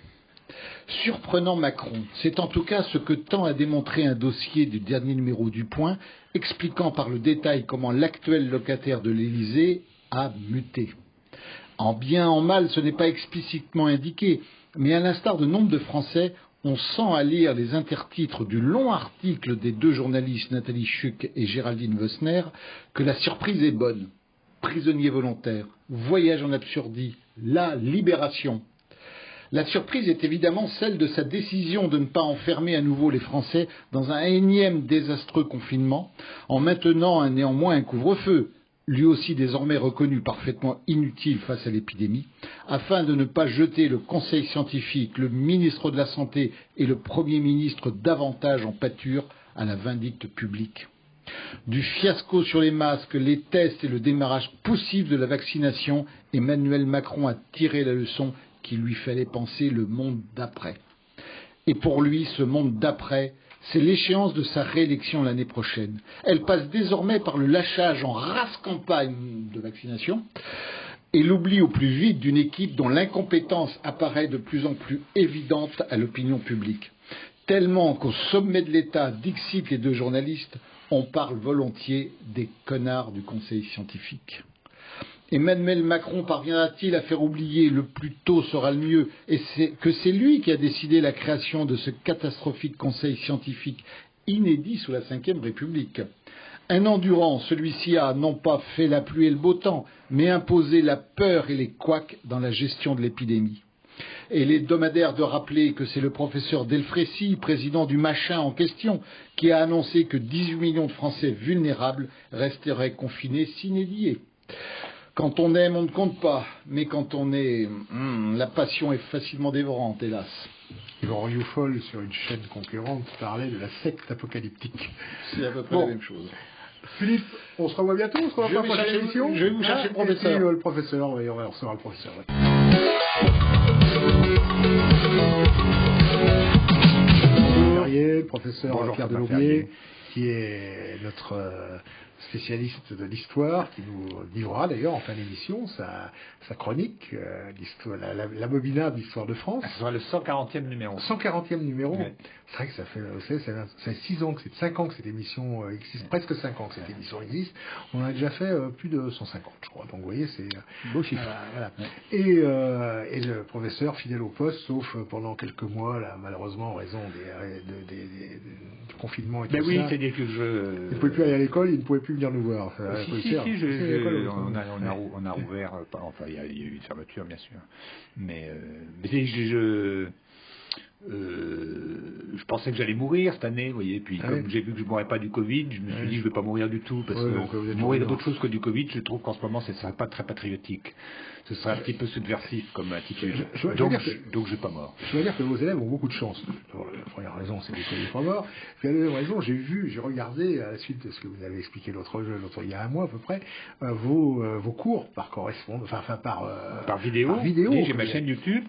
Surprenant Macron, c'est en tout cas ce que tend à démontrer un dossier du dernier numéro du Point, expliquant par le détail comment l'actuel locataire de l'Élysée a muté. En bien, en mal, ce n'est pas explicitement indiqué, mais à l'instar de nombre de Français, on sent à lire les intertitres du long article des deux journalistes Nathalie Schuck et Géraldine Wössner que la surprise est bonne. Prisonnier volontaire, voyage en absurdie, la libération. La surprise est évidemment celle de sa décision de ne pas enfermer à nouveau les Français dans un énième désastreux confinement, en maintenant néanmoins un couvre-feu, lui aussi désormais reconnu parfaitement inutile face à l'épidémie, afin de ne pas jeter le Conseil scientifique, le ministre de la Santé et le Premier ministre davantage en pâture à la vindicte publique. Du fiasco sur les masques, les tests et le démarrage poussif de la vaccination, Emmanuel Macron a tiré la leçon qu'il lui fallait penser le monde d'après. Et pour lui, ce monde d'après, c'est l'échéance de sa réélection l'année prochaine. Elle passe désormais par le lâchage en race campagne de vaccination et l'oubli au plus vite d'une équipe dont l'incompétence apparaît de plus en plus évidente à l'opinion publique. Tellement qu'au sommet de l'État, dixit les deux journalistes, on parle volontiers des connards du Conseil scientifique. Emmanuel Macron parviendra-t-il à faire oublier le plus tôt sera le mieux et que c'est lui qui a décidé la création de ce catastrophique Conseil scientifique inédit sous la Ve République. Un an durant, celui-ci a non pas fait la pluie et le beau temps, mais imposé la peur et les couacs dans la gestion de l'épidémie. Et il est hebdomadaire de rappeler que c'est le professeur Delfrécy, président du machin en question, qui a annoncé que 18 millions de Français vulnérables resteraient confinés sine die. Quand on aime, on ne compte pas, mais quand on est... la passion est facilement dévorante, hélas. Yvan Rioufol, sur une chaîne concurrente, parlait de la secte apocalyptique. C'est à peu près la même chose. Philippe, on se revoit bientôt, on se revoit pour la prochaine émission. Je vais vous chercher le professeur. Le professeur, oui, on va recevoir le professeur. Ouais. Le professeur Pierre Delobier, qui est notre spécialiste de l'histoire, qui nous livrera d'ailleurs en fin d'émission sa chronique, l'abominable histoire de France. Ce sera le 140e numéro. 140e numéro. Ouais. C'est vrai que ça fait 6 ans, 5 ans que cette émission existe, presque 5 ans que cette émission existe. On en a déjà fait plus de 150, je crois. Donc vous voyez, c'est beau chiffre. Voilà. Et le professeur fidèle au poste, sauf pendant quelques mois, là, malheureusement en raison du confinement et tout ça. Oui, c'est-à-dire que il ne pouvait plus aller à l'école, il ne pouvait plus venir nous voir. On a rouvert, enfin il y a eu une fermeture bien sûr, mais je pensais que j'allais mourir cette année, vous voyez, puis comme j'ai vu que je ne mourrais pas du Covid, je me suis dit je ne vais pas mourir du tout, parce que mourir d'autre chose que du Covid, je trouve qu'en ce moment ce ne serait pas très patriotique. Ce serait un petit peu subversif comme attitude. Donc je ne suis pas mort. Je dois dire que vos élèves ont beaucoup de chance. La première raison, c'est qu'ils ne sont pas morts. Puis la deuxième raison, j'ai regardé, à la suite de ce que vous avez expliqué il y a un mois à peu près, vos cours par correspondance, par vidéo. Oui, j'ai ma chaîne YouTube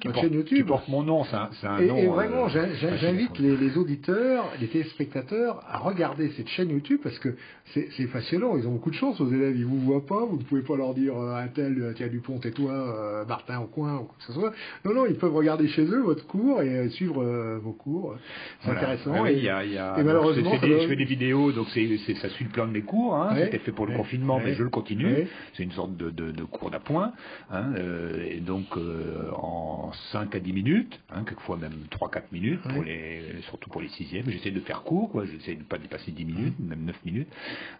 qui porte mon nom. C'est un nom. Et vraiment, j'invite les auditeurs, les téléspectateurs à regarder cette chaîne YouTube parce que c'est passionnant. Ils ont beaucoup de chance, vos élèves. Ils vous voient pas, vous ne pouvez pas leur dire un tel, tiens Dupont, tais-toi, Martin au coin ou quoi que ce soit. Non, ils peuvent regarder chez eux votre cours et suivre vos cours. C'est intéressant. Oui, et malheureusement, je fais des vidéos, donc ça suit le plan de mes cours. C'était fait pour le confinement, mais je le continue. C'est une sorte de cours d'appoint. Et donc en 5 à 10 minutes, quelquefois même 3-4 minutes, surtout pour les 6e. J'essaie de faire court, j'essaie de ne pas dépasser 10 minutes, même 9 minutes.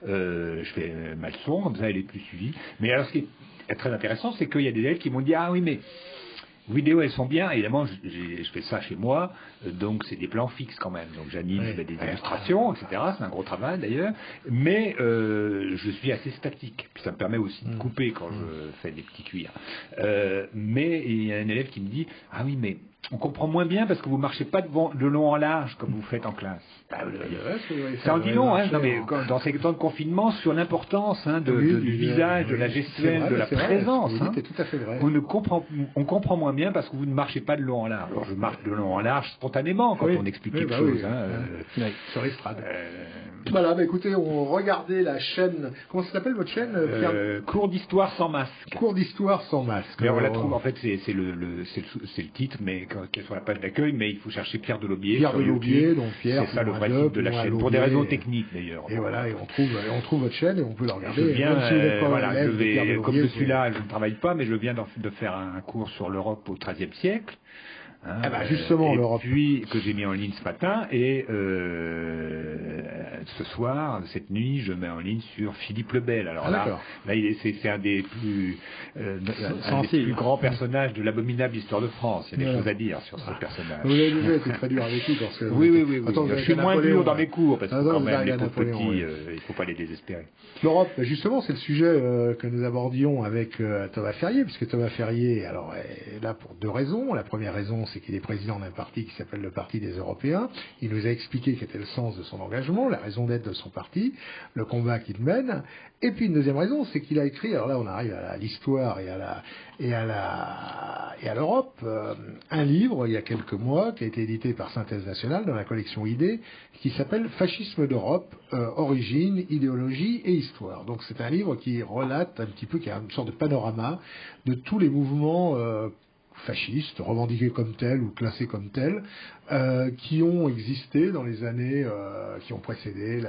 Je fais ma leçon, comme ça elle est plus suivie. Mais alors ce qui est très intéressant, c'est qu'il y a des élèves qui m'ont dit « Ah oui, mais les vidéos elles sont bien, évidemment je fais ça chez moi, donc c'est des plans fixes quand même, donc j'anime, je fais des illustrations, etc. C'est un gros travail d'ailleurs, mais je suis assez statique, puis ça me permet aussi de couper quand je fais des petits cuirs. Mais il y a un élève qui me dit « Ah oui, mais on comprend moins bien parce que vous marchez pas de long en large comme vous faites en classe. » Ça en dit long, non, mais dans ces temps de confinement, sur l'importance du visage, de la gestuelle, de la présence. C'est tout à fait vrai. On comprend moins bien parce que vous ne marchez pas de long en large. Alors je marche de long en large spontanément quand on explique quelque chose. Sur l'estrade. Voilà, écoutez, on regardait la chaîne. Comment ça s'appelle votre chaîne, Pierre Cours d'histoire sans masque. Cours d'histoire sans masque. Mais on la trouve, en fait, c'est le titre, mais qu'elle soit la page d'accueil, mais il faut chercher Pierre Delobier. Pierre Delobier, donc Pierre. C'est ça le vrai titre de la chaîne, pour des raisons techniques d'ailleurs. Et voilà, et on trouve votre chaîne et on peut la regarder. Je viens, comme je suis là, je ne travaille pas, mais je viens de faire un cours sur l'Europe au XIIIe siècle. Justement, l'Europe. Puis que j'ai mis en ligne ce matin, et ce soir, cette nuit, je mets en ligne sur Philippe le Bel. Alors là c'est un des plus grands personnages de l'abominable histoire de France. Il y a des choses à dire sur ce personnage. Vous avez déjà été très dur avec lui parce que. Oui. Attends, je suis moins dur dans mes cours parce que quand même les pauvres petits, il ne faut pas les désespérer. L'Europe, justement, c'est le sujet que nous abordions avec Thomas Ferrier, puisque Thomas Ferrier, alors, est là pour deux raisons. La première raison, c'est qu'il est président d'un parti qui s'appelle le Parti des Européens. Il nous a expliqué quel était le sens de son engagement, la raison d'être de son parti, le combat qu'il mène. Et puis une deuxième raison, c'est qu'il a écrit, alors là on arrive à l'histoire et à l'Europe, un livre il y a quelques mois qui a été édité par Synthèse Nationale dans la collection Idées, qui s'appelle Fascisme d'Europe, origine, idéologie et histoire. Donc c'est un livre qui relate un petit peu, qui a une sorte de panorama de tous les mouvements fascistes, revendiqués comme tels ou classés comme tels, qui ont existé dans les années qui ont précédé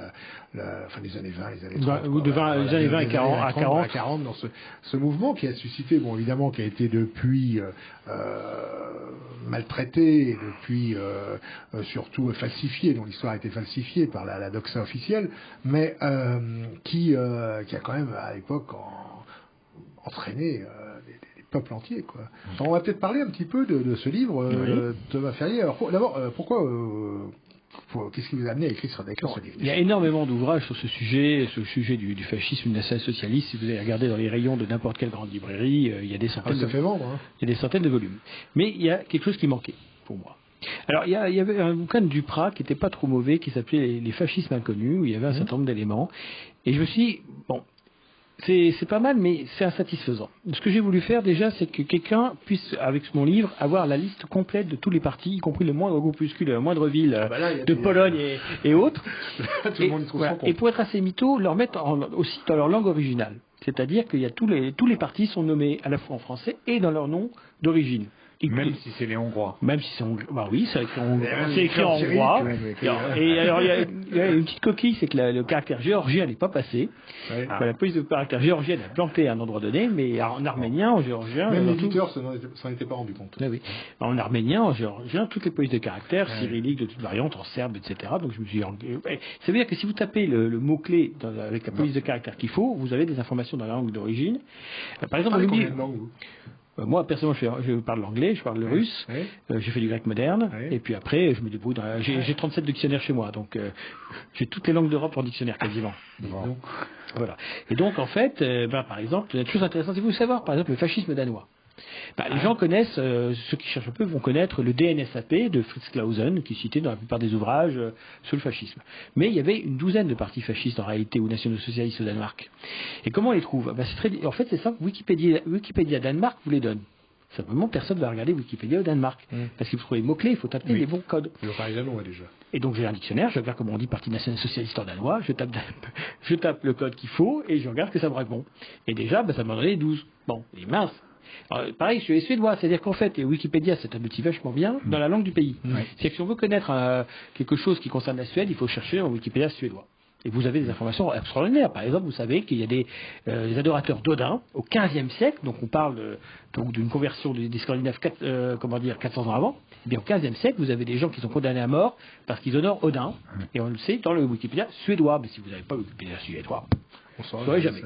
les années 20, les années 30. Les années 20 à 40 dans ce mouvement qui a suscité, bon évidemment, qui a été depuis maltraité, et depuis surtout falsifié, dont l'histoire a été falsifiée par la doxa officielle, mais qui a quand même à l'époque entraîné peuple entier, quoi. Alors, on va peut-être parler un petit peu de ce livre, Thomas Ferrier. Alors, d'abord, pourquoi qu'est-ce qui vous a amené à écrire ce livre? Il y a énormément d'ouvrages sur ce sujet du fascisme, du national-socialisme. Si vous allez regarder dans les rayons de n'importe quelle grande librairie, il y a des centaines, ça fait vendre, hein. Il y a des centaines de volumes. Mais il y a quelque chose qui manquait, pour moi. Alors, il y avait un bouquin de Duprat qui n'était pas trop mauvais, qui s'appelait Les fascismes inconnus, où il y avait un certain nombre d'éléments. Et je me suis dit, bon, c'est pas mal, mais c'est insatisfaisant. Ce que j'ai voulu faire déjà, c'est que quelqu'un puisse, avec mon livre, avoir la liste complète de tous les partis, y compris le moindre groupuscule, la moindre ville de Pologne et autres. Tout le monde trouve son compte. Et pour être assez mytho, leur mettre aussi dans leur langue originale. C'est-à-dire qu'il y a tous les partis sont nommés à la fois en français et dans leur nom d'origine. Même si c'est les Hongrois. Même si c'est hongrois. Bah oui, c'est écrit en hongrois. Et alors, il y a une petite coquille, c'est que le caractère géorgien n'est pas passé. Ouais. La police de caractère géorgien a planté à un endroit donné, mais en arménien, en géorgien. Même l'éditeur s'en était pas rendu compte. Ah oui. En arménien, en géorgien, toutes les polices de caractère, cyrillique, de toutes variantes, en serbe, etc. Donc je me suis dit, ça veut dire que si vous tapez le mot-clé avec la police de caractère qu'il faut, vous avez des informations dans la langue d'origine. Par exemple, combien de langues, vous? Moi, personnellement, je parle l'anglais, je parle le russe, j'ai fait du grec moderne, et puis après, je me débrouille. J'ai 37 dictionnaires chez moi, donc j'ai toutes les langues d'Europe en dictionnaire quasiment. Bon. Voilà. Et donc, en fait, par exemple, il y a des choses intéressantes. Si vous voulez savoir, par exemple, le fascisme danois. Les gens connaissent, ceux qui cherchent un peu vont connaître le DNSAP de Fritz Clausen, qui est cité dans la plupart des ouvrages sur le fascisme. Mais il y avait une douzaine de partis fascistes en réalité, ou nationaux-socialistes au Danemark. Et comment on les trouve? En fait, c'est simple, Wikipédia Danemark vous les donne. Simplement, personne ne va regarder Wikipédia au Danemark. Parce qu'il faut trouver les mots-clés, il faut taper les bons codes. Il faut parler danois déjà. Et donc j'ai un dictionnaire, je regarde comment on dit Parti national-socialiste en danois, je tape le code qu'il faut, et je regarde que ça me répond. Et déjà, ça m'en donnait 12. Bon, et mince. Alors, pareil, je suis suédois, c'est-à-dire qu'en fait, Wikipédia, c'est un outil vachement bien dans la langue du pays. C'est-à-dire que si on veut connaître quelque chose qui concerne la Suède, il faut chercher en Wikipédia suédois. Et vous avez des informations extraordinaires. Par exemple, vous savez qu'il y a des adorateurs d'Odin au XVe siècle, donc on parle d'une conversion des Scandinaves 400 ans avant. Et bien au XVe siècle, vous avez des gens qui sont condamnés à mort parce qu'ils honorent Odin. Et on le sait dans le Wikipédia suédois. Mais si vous n'avez pas Wikipédia suédois, on ne saura jamais.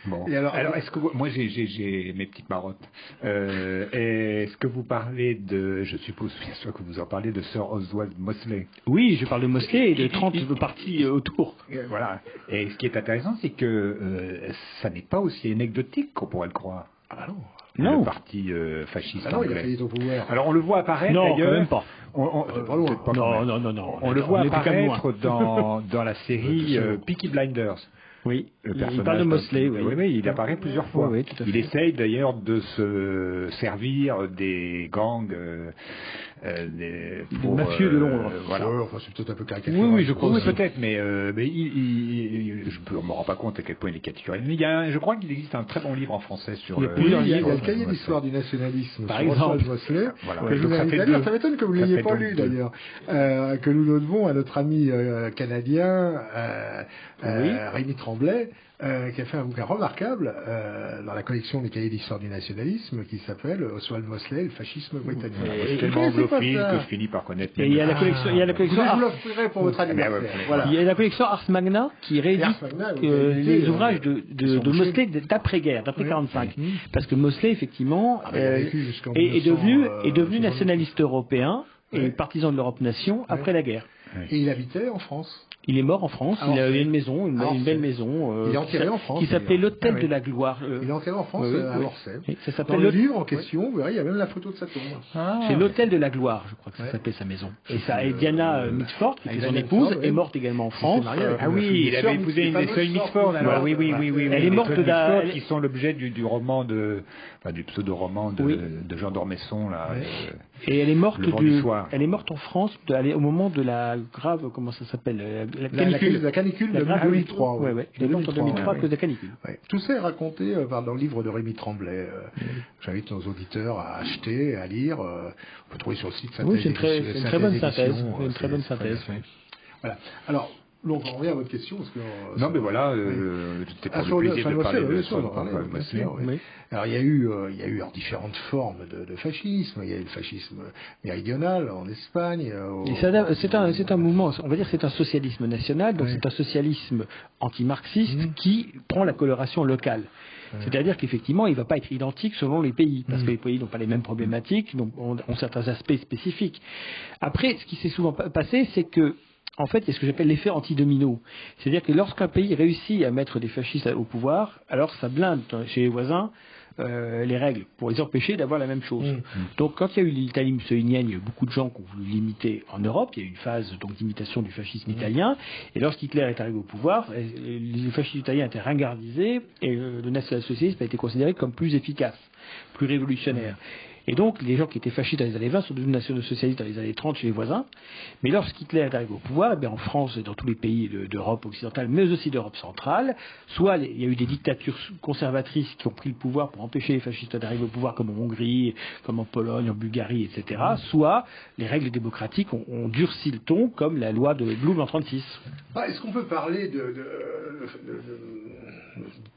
Bon. Et alors est-ce que moi j'ai mes petites marottes. Est-ce que vous parlez je suppose bien sûr que vous en parlez de Sir Oswald Mosley? Oui, je parle de Mosley et de 30 partis autour. Voilà. Et ce qui est intéressant, c'est que ça n'est pas aussi anecdotique qu'on pourrait le croire. Ah non. Non. Le parti fasciste anglais. Il a failli être au pouvoir. Alors on le voit apparaître d'ailleurs. Non, même pas. Non. On le voit apparaître dans la série Peaky Blinders. Oui, il parle de Mosley, oui, il apparaît plusieurs fois. Oui, tout à fait. Il essaye d'ailleurs de se servir des gangs des mafieux de Londres. Voilà. Enfin, c'est peut-être un peu caricatural. Oui, je crois. Oui, peut-être, mais je ne me rends pas compte à quel point il est caricatural. Mais je crois qu'il existe un très bon livre en français sur il y a le cahier d'histoire du nationalisme. Par exemple. Mosley, que je vous invite à lire. Ça m'étonne que vous ne l'ayez pas lu d'ailleurs. Que nous le devons à notre ami canadien Rémi Tremblay, qui a fait un bouquin remarquable dans la collection des cahiers d'histoire du nationalisme qui s'appelle Oswald Mosley, le fascisme britannique. C'est tellement anglophile que je finis par connaître. Et il y a la collection. Je vous l'offrirai pour votre anniversaire. Voilà. Il y a la collection Ars Magna qui réédite les ouvrages de Mosley d'après-guerre, d'après 45. Parce que Mosley, effectivement, est devenu nationaliste européen et partisan de l'Europe-nation après la guerre. Et il habitait en France. Il est mort en France, il a eu une maison, une belle maison. Il est enterré en France. Qui s'appelait l'Hôtel de la Gloire. Il est enterré en France, à Orsay. Ça s'appelle Dans le livre en question, vous verrez, il y a même la photo de sa tombe. C'est l'Hôtel de la Gloire, je crois que ça s'appelait sa maison. Et Diana Mitford, qui était son épouse, est morte également en France. Il avait épousé une des sœurs Mitford. Oui. Elle est morte qui sont l'objet du roman du pseudo-roman de Jean d'Ormesson, là. Et elle est morte elle est morte en France au moment de la grave, comment ça s'appelle, la canicule de 2003. Elle est morte en 2003 à cause de la canicule. Tout ça est raconté dans le livre de Rémi Tremblay. J'invite nos auditeurs à acheter, à lire. On peut trouver sur le site Synthèse. Oui, c'est une très bonne synthèse. Une très bonne synthèse. Voilà. Alors, donc, on revient à votre question. Parce que, non, mais voilà, c'était pour le plaisir de parler de ça. Alors, il y a eu différentes formes de fascisme. Il y a eu le fascisme méridional en Espagne. C'est un mouvement, on va dire, c'est un socialisme national, donc c'est un socialisme anti-marxiste qui prend la coloration locale. C'est-à-dire qu'effectivement, il ne va pas être identique selon les pays, parce que les pays n'ont pas les mêmes problématiques, donc ont certains aspects spécifiques. Après, ce qui s'est souvent passé, c'est que en fait, il y a ce que j'appelle l'effet anti-domino. C'est-à-dire que lorsqu'un pays réussit à mettre des fascistes au pouvoir, alors ça blinde chez les voisins les règles pour les empêcher d'avoir la même chose. Donc quand il y a eu l'Italie mussolinienne, il y a eu beaucoup de gens qui ont voulu l'imiter en Europe. Il y a eu une phase d'imitation du fascisme italien. Et lorsqu'Hitler est arrivé au pouvoir, les fascistes italiens étaient ringardisés et le national-socialisme a été considéré comme plus efficace, plus révolutionnaire. Et donc, les gens qui étaient fascistes dans les années 20 sont devenus nationaux-socialistes dans les années 30 chez les voisins. Mais lorsqu'Hitler est arrivé au pouvoir, en France et dans tous les pays d'Europe occidentale, mais aussi d'Europe centrale, soit il y a eu des dictatures conservatrices qui ont pris le pouvoir pour empêcher les fascistes d'arriver au pouvoir, comme en Hongrie, comme en Pologne, en Bulgarie, etc. Soit les règles démocratiques ont durci le ton, comme la loi de Blum en 1936. Est-ce qu'on peut parler de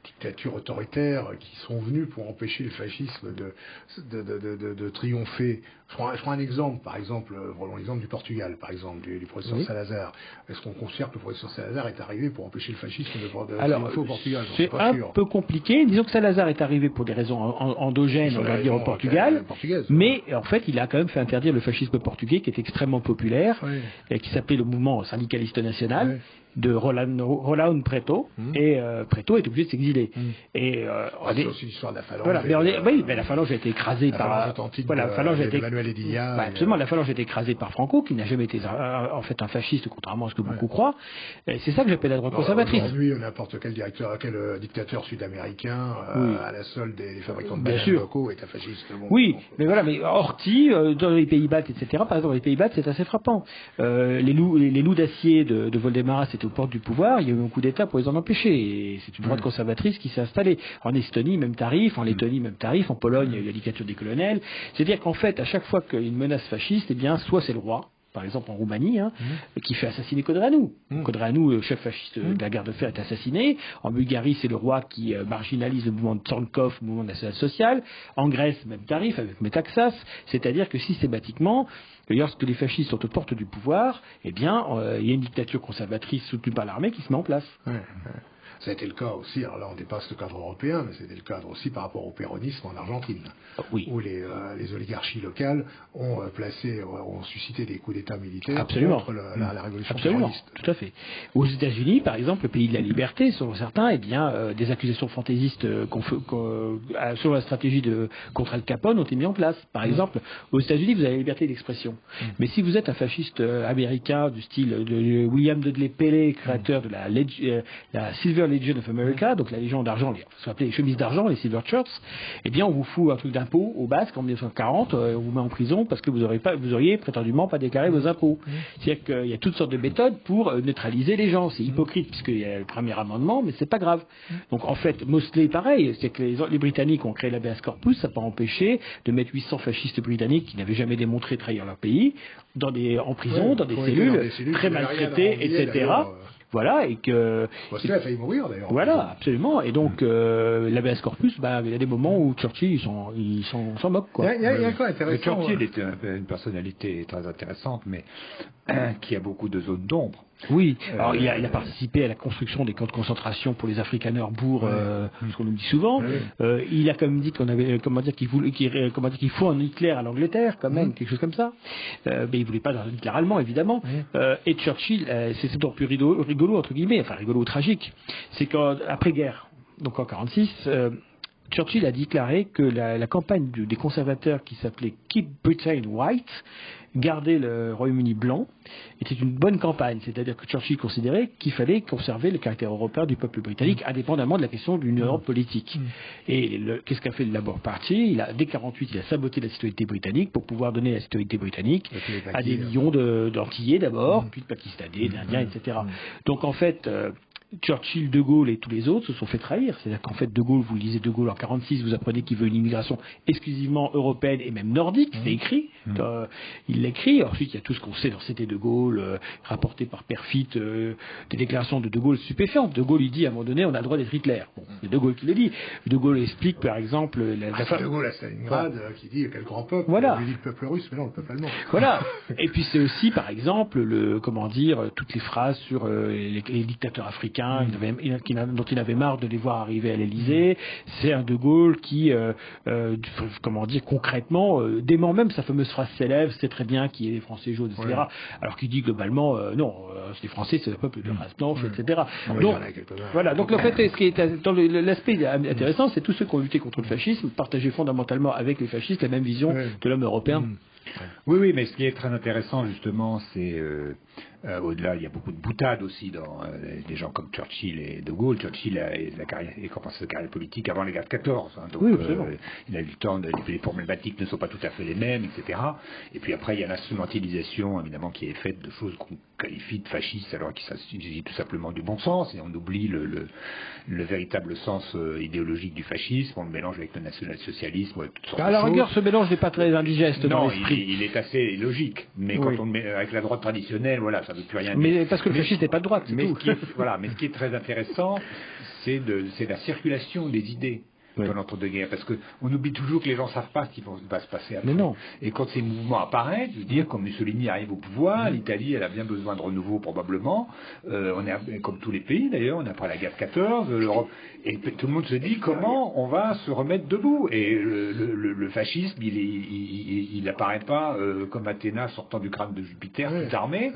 dictatures autoritaires qui sont venues pour empêcher le fascisme de triompher? Je prends un exemple, par exemple, prenons l'exemple du Portugal, par exemple, du professeur Salazar. Est-ce qu'on considère que le professeur Salazar est arrivé pour empêcher le fascisme de triompher au Portugal? C'est peu compliqué. Disons que Salazar est arrivé pour des raisons endogènes, on va dire, au Portugal, mais en fait, il a quand même fait interdire le fascisme portugais, qui est extrêmement populaire, et qui s'appelait le mouvement syndicaliste national. De Rolão Preto, et Preto est obligé de s'exiler. C'est aussi l'histoire de la Phalange. Mais la Phalange a été écrasée par Emmanuel Edilla. Absolument, la Phalange a été écrasée par Franco, qui n'a jamais été en fait un fasciste, contrairement à ce que beaucoup croient. C'est ça que j'appelle la droite conservatrice. Aujourd'hui, n'importe quel dictateur sud-américain à la solde des fabricants de bananes locaux est un fasciste. Mais Horthy, dans les Pays-Bas, etc. Par exemple, les Pays-Bas, c'est assez frappant. Les loups d'acier de Voldemar, c'était aux portes du pouvoir, il y a eu un coup d'État pour les en empêcher. Et c'est une droite conservatrice qui s'est installée. En Estonie, même tarif. En Lettonie, même tarif. En Pologne, il y a eu la dictature des colonels. C'est-à-dire qu'en fait, à chaque fois qu'il y a une menace fasciste, soit c'est le roi, par exemple en Roumanie, qui fait assassiner Codreanu. Codreanu, le chef fasciste de la garde de fer, est assassiné. En Bulgarie, c'est le roi qui marginalise le mouvement de Tsankov, le mouvement national-social. En Grèce, même tarif avec Metaxas. C'est-à-dire que systématiquement, lorsque les fascistes sont aux portes du pouvoir, il y a une dictature conservatrice soutenue par l'armée qui se met en place. Ça a été le cas aussi, alors là on dépasse le cadre européen, mais c'était le cadre aussi par rapport au péronisme en Argentine, où les oligarchies locales ont suscité des coups d'État militaires contre la révolution péroniste. Tout à fait. Aux États-Unis, par exemple, le pays de la liberté, selon certains, des accusations fantaisistes sur la stratégie contre Al Capone ont été mises en place. Par exemple, aux États-Unis, vous avez la liberté d'expression. Mais si vous êtes un fasciste américain du style de William Dudley Pelley, créateur de la Silver Legion of America, donc la Légion d'argent, ce qu'on appelait les chemises d'argent, les Silver Shirts, on vous fout un truc d'impôt au Basque en 1940, on vous met en prison parce que vous auriez prétendument pas déclaré vos impôts. C'est-à-dire qu'il y a toutes sortes de méthodes pour neutraliser les gens. C'est hypocrite puisqu'il y a le premier amendement, mais c'est pas grave. Donc en fait, Mosley, pareil, c'est que les Britanniques ont créé l'habeas corpus, ça n'a pas empêché de mettre 800 fascistes britanniques qui n'avaient jamais démontré trahir leur pays en prison, dans des cellules très maltraitées, etc. Voilà, et que. Mosley a failli mourir d'ailleurs. Voilà, absolument. Et donc, l'habeas corpus, il y a des moments où Churchill, ils s'en moquent, quoi. Il y a quoi intéressant. Churchill était une personnalité très intéressante, mais qui a beaucoup de zones d'ombre. Oui, alors il a participé à la construction des camps de concentration pour les Afrikaners bourgs, ce qu'on nous dit souvent. Il a quand même dit qu'il faut un Hitler à l'Angleterre, quand même, quelque chose comme ça. Mais il voulait pas d'un Hitler allemand, évidemment. Et Churchill, c'est d'autant plus rigolo, entre guillemets, enfin rigolo ou tragique, c'est qu'après-guerre, donc en 1946, Churchill a déclaré que la campagne des conservateurs qui s'appelait Keep Britain White, garder le Royaume-Uni blanc, était une bonne campagne. C'est-à-dire que Churchill considérait qu'il fallait conserver le caractère européen du peuple britannique, indépendamment de la question d'une Europe politique. Et qu'est-ce qu'a fait le Labour Party? Dès 1948, il a saboté la citoyenneté britannique pour pouvoir donner la citoyenneté britannique à des millions d'Antillais d'abord, puis de Pakistanais, d'Indiens, etc. Donc en fait, Churchill, De Gaulle et tous les autres se sont fait trahir. C'est-à-dire qu'en fait, De Gaulle, vous lisez De Gaulle en 1946, vous apprenez qu'il veut une immigration exclusivement européenne et même nordique. C'est écrit. Il l'écrit. Ensuite, il y a tout ce qu'on sait dans C'était De Gaulle, rapporté par Perfit, des déclarations de Gaulle stupéfiantes. De Gaulle, il dit à un moment donné, on a le droit d'être Hitler. Bon, c'est De Gaulle qui le dit. De Gaulle explique, par exemple... De Gaulle à Stalingrad, qui dit quel grand peuple. Voilà. Il dit le peuple russe, mais non, le peuple allemand. Voilà. Et puis c'est aussi, par exemple, toutes les phrases sur les dictateurs africains, dont il avait marre de les voir arriver à l'Élysée. C'est un De Gaulle qui, concrètement, dément même sa fameuse phrase célèbre, c'est très bien qu'il y ait des Français jaunes, etc. Alors qu'il dit globalement, non, les Français, c'est le peuple de race blanche, etc. Donc, voilà. Donc, en fait, ce qui est dans l'aspect intéressant, c'est tous ceux qui ont lutté contre le fascisme partageaient fondamentalement avec les fascistes la même vision de l'homme européen. Oui, mais ce qui est très intéressant, justement, c'est... au-delà, il y a beaucoup de boutades aussi dans des gens comme Churchill et De Gaulle. Churchill a commencé sa carrière politique avant les guerres de 14. Donc, il a eu le temps, les problématiques ne sont pas tout à fait les mêmes, etc. Et puis après, il y a l'instrumentalisation, évidemment, qui est faite de choses qu'on qualifie de fascistes, alors qu'il s'agit tout simplement du bon sens, et on oublie le véritable sens idéologique du fascisme, on le mélange avec le national-socialisme, toutes sortes de choses. À la rigueur, ce mélange n'est pas très indigeste dans l'esprit. Il est assez logique, mais quand on le met avec la droite traditionnelle, voilà, ça ne veut plus rien dire. Mais parce que le fascisme n'est pas de droite, c'est tout. Mais ce qui est très intéressant, c'est la circulation des idées dans l'entre-deux-guerres, parce qu'on oublie toujours que les gens ne savent pas ce qui va se passer après. Mais non. Et quand ces mouvements apparaissent, je veux dire, comme Mussolini arrive au pouvoir, l'Italie, elle a bien besoin de renouveau probablement, on est comme tous les pays d'ailleurs, on est après la guerre de 14, l'Europe, et tout le monde se dit comment on va se remettre debout. Et le fascisme, il n'apparaît pas comme Athéna sortant du crâne de Jupiter, tout armé,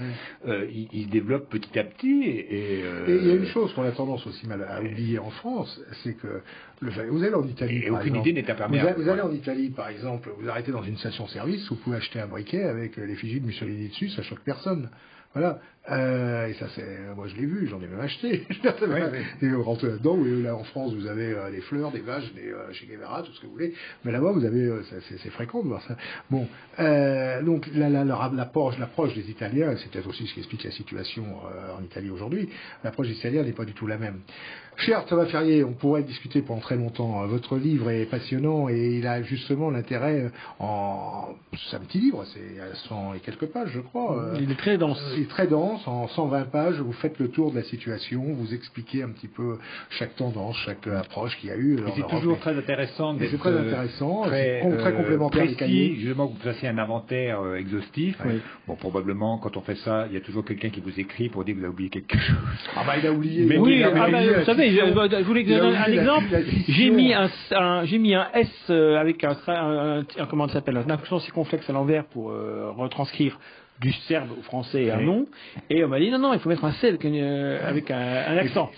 il se développe petit à petit. Et il y a une chose qu'on a tendance aussi mal à oublier en France, c'est que vous allez en Italie, et aucune idée n'est imperméable. Vous allez en Italie, par exemple, vous arrêtez dans une station-service, vous pouvez acheter un briquet avec l'effigie de Mussolini dessus, ça choque personne. Voilà. Et ça, moi je l'ai vu, j'en ai même acheté. Et vous rentrez là-dedans, là en France, vous avez les fleurs, des vaches, des Che Guevara, tout ce que vous voulez. Mais là-bas, vous avez, c'est fréquent de voir ça. Bon, donc l'approche des Italiens, c'est peut-être aussi ce qui explique la situation en Italie aujourd'hui. L'approche des Italiens n'est pas du tout la même. Cher Thomas Ferrier, on pourrait discuter pendant très longtemps. Votre livre est passionnant et il a justement l'intérêt c'est un petit livre, c'est à 100 et quelques pages, je crois. Il est très dense. Il est très dense, en 120 pages, vous faites le tour de la situation, vous expliquez un petit peu chaque tendance, chaque approche qu'il y a eu. C'est toujours très intéressant. C'est très intéressant, très complémentaire des cahiers. Justement, que vous fassiez un inventaire exhaustif. Oui. Bon, probablement, quand on fait ça, il y a toujours quelqu'un qui vous écrit pour dire que vous avez oublié quelque chose. Ah bah il a oublié. Mais oui, vous savez, je voulais que je donne un exemple. J'ai mis un S avec comment ça s'appelle, un accent circonflexe à l'envers pour retranscrire du serbe au français et un nom, et on m'a dit non, il faut mettre un C avec un accent.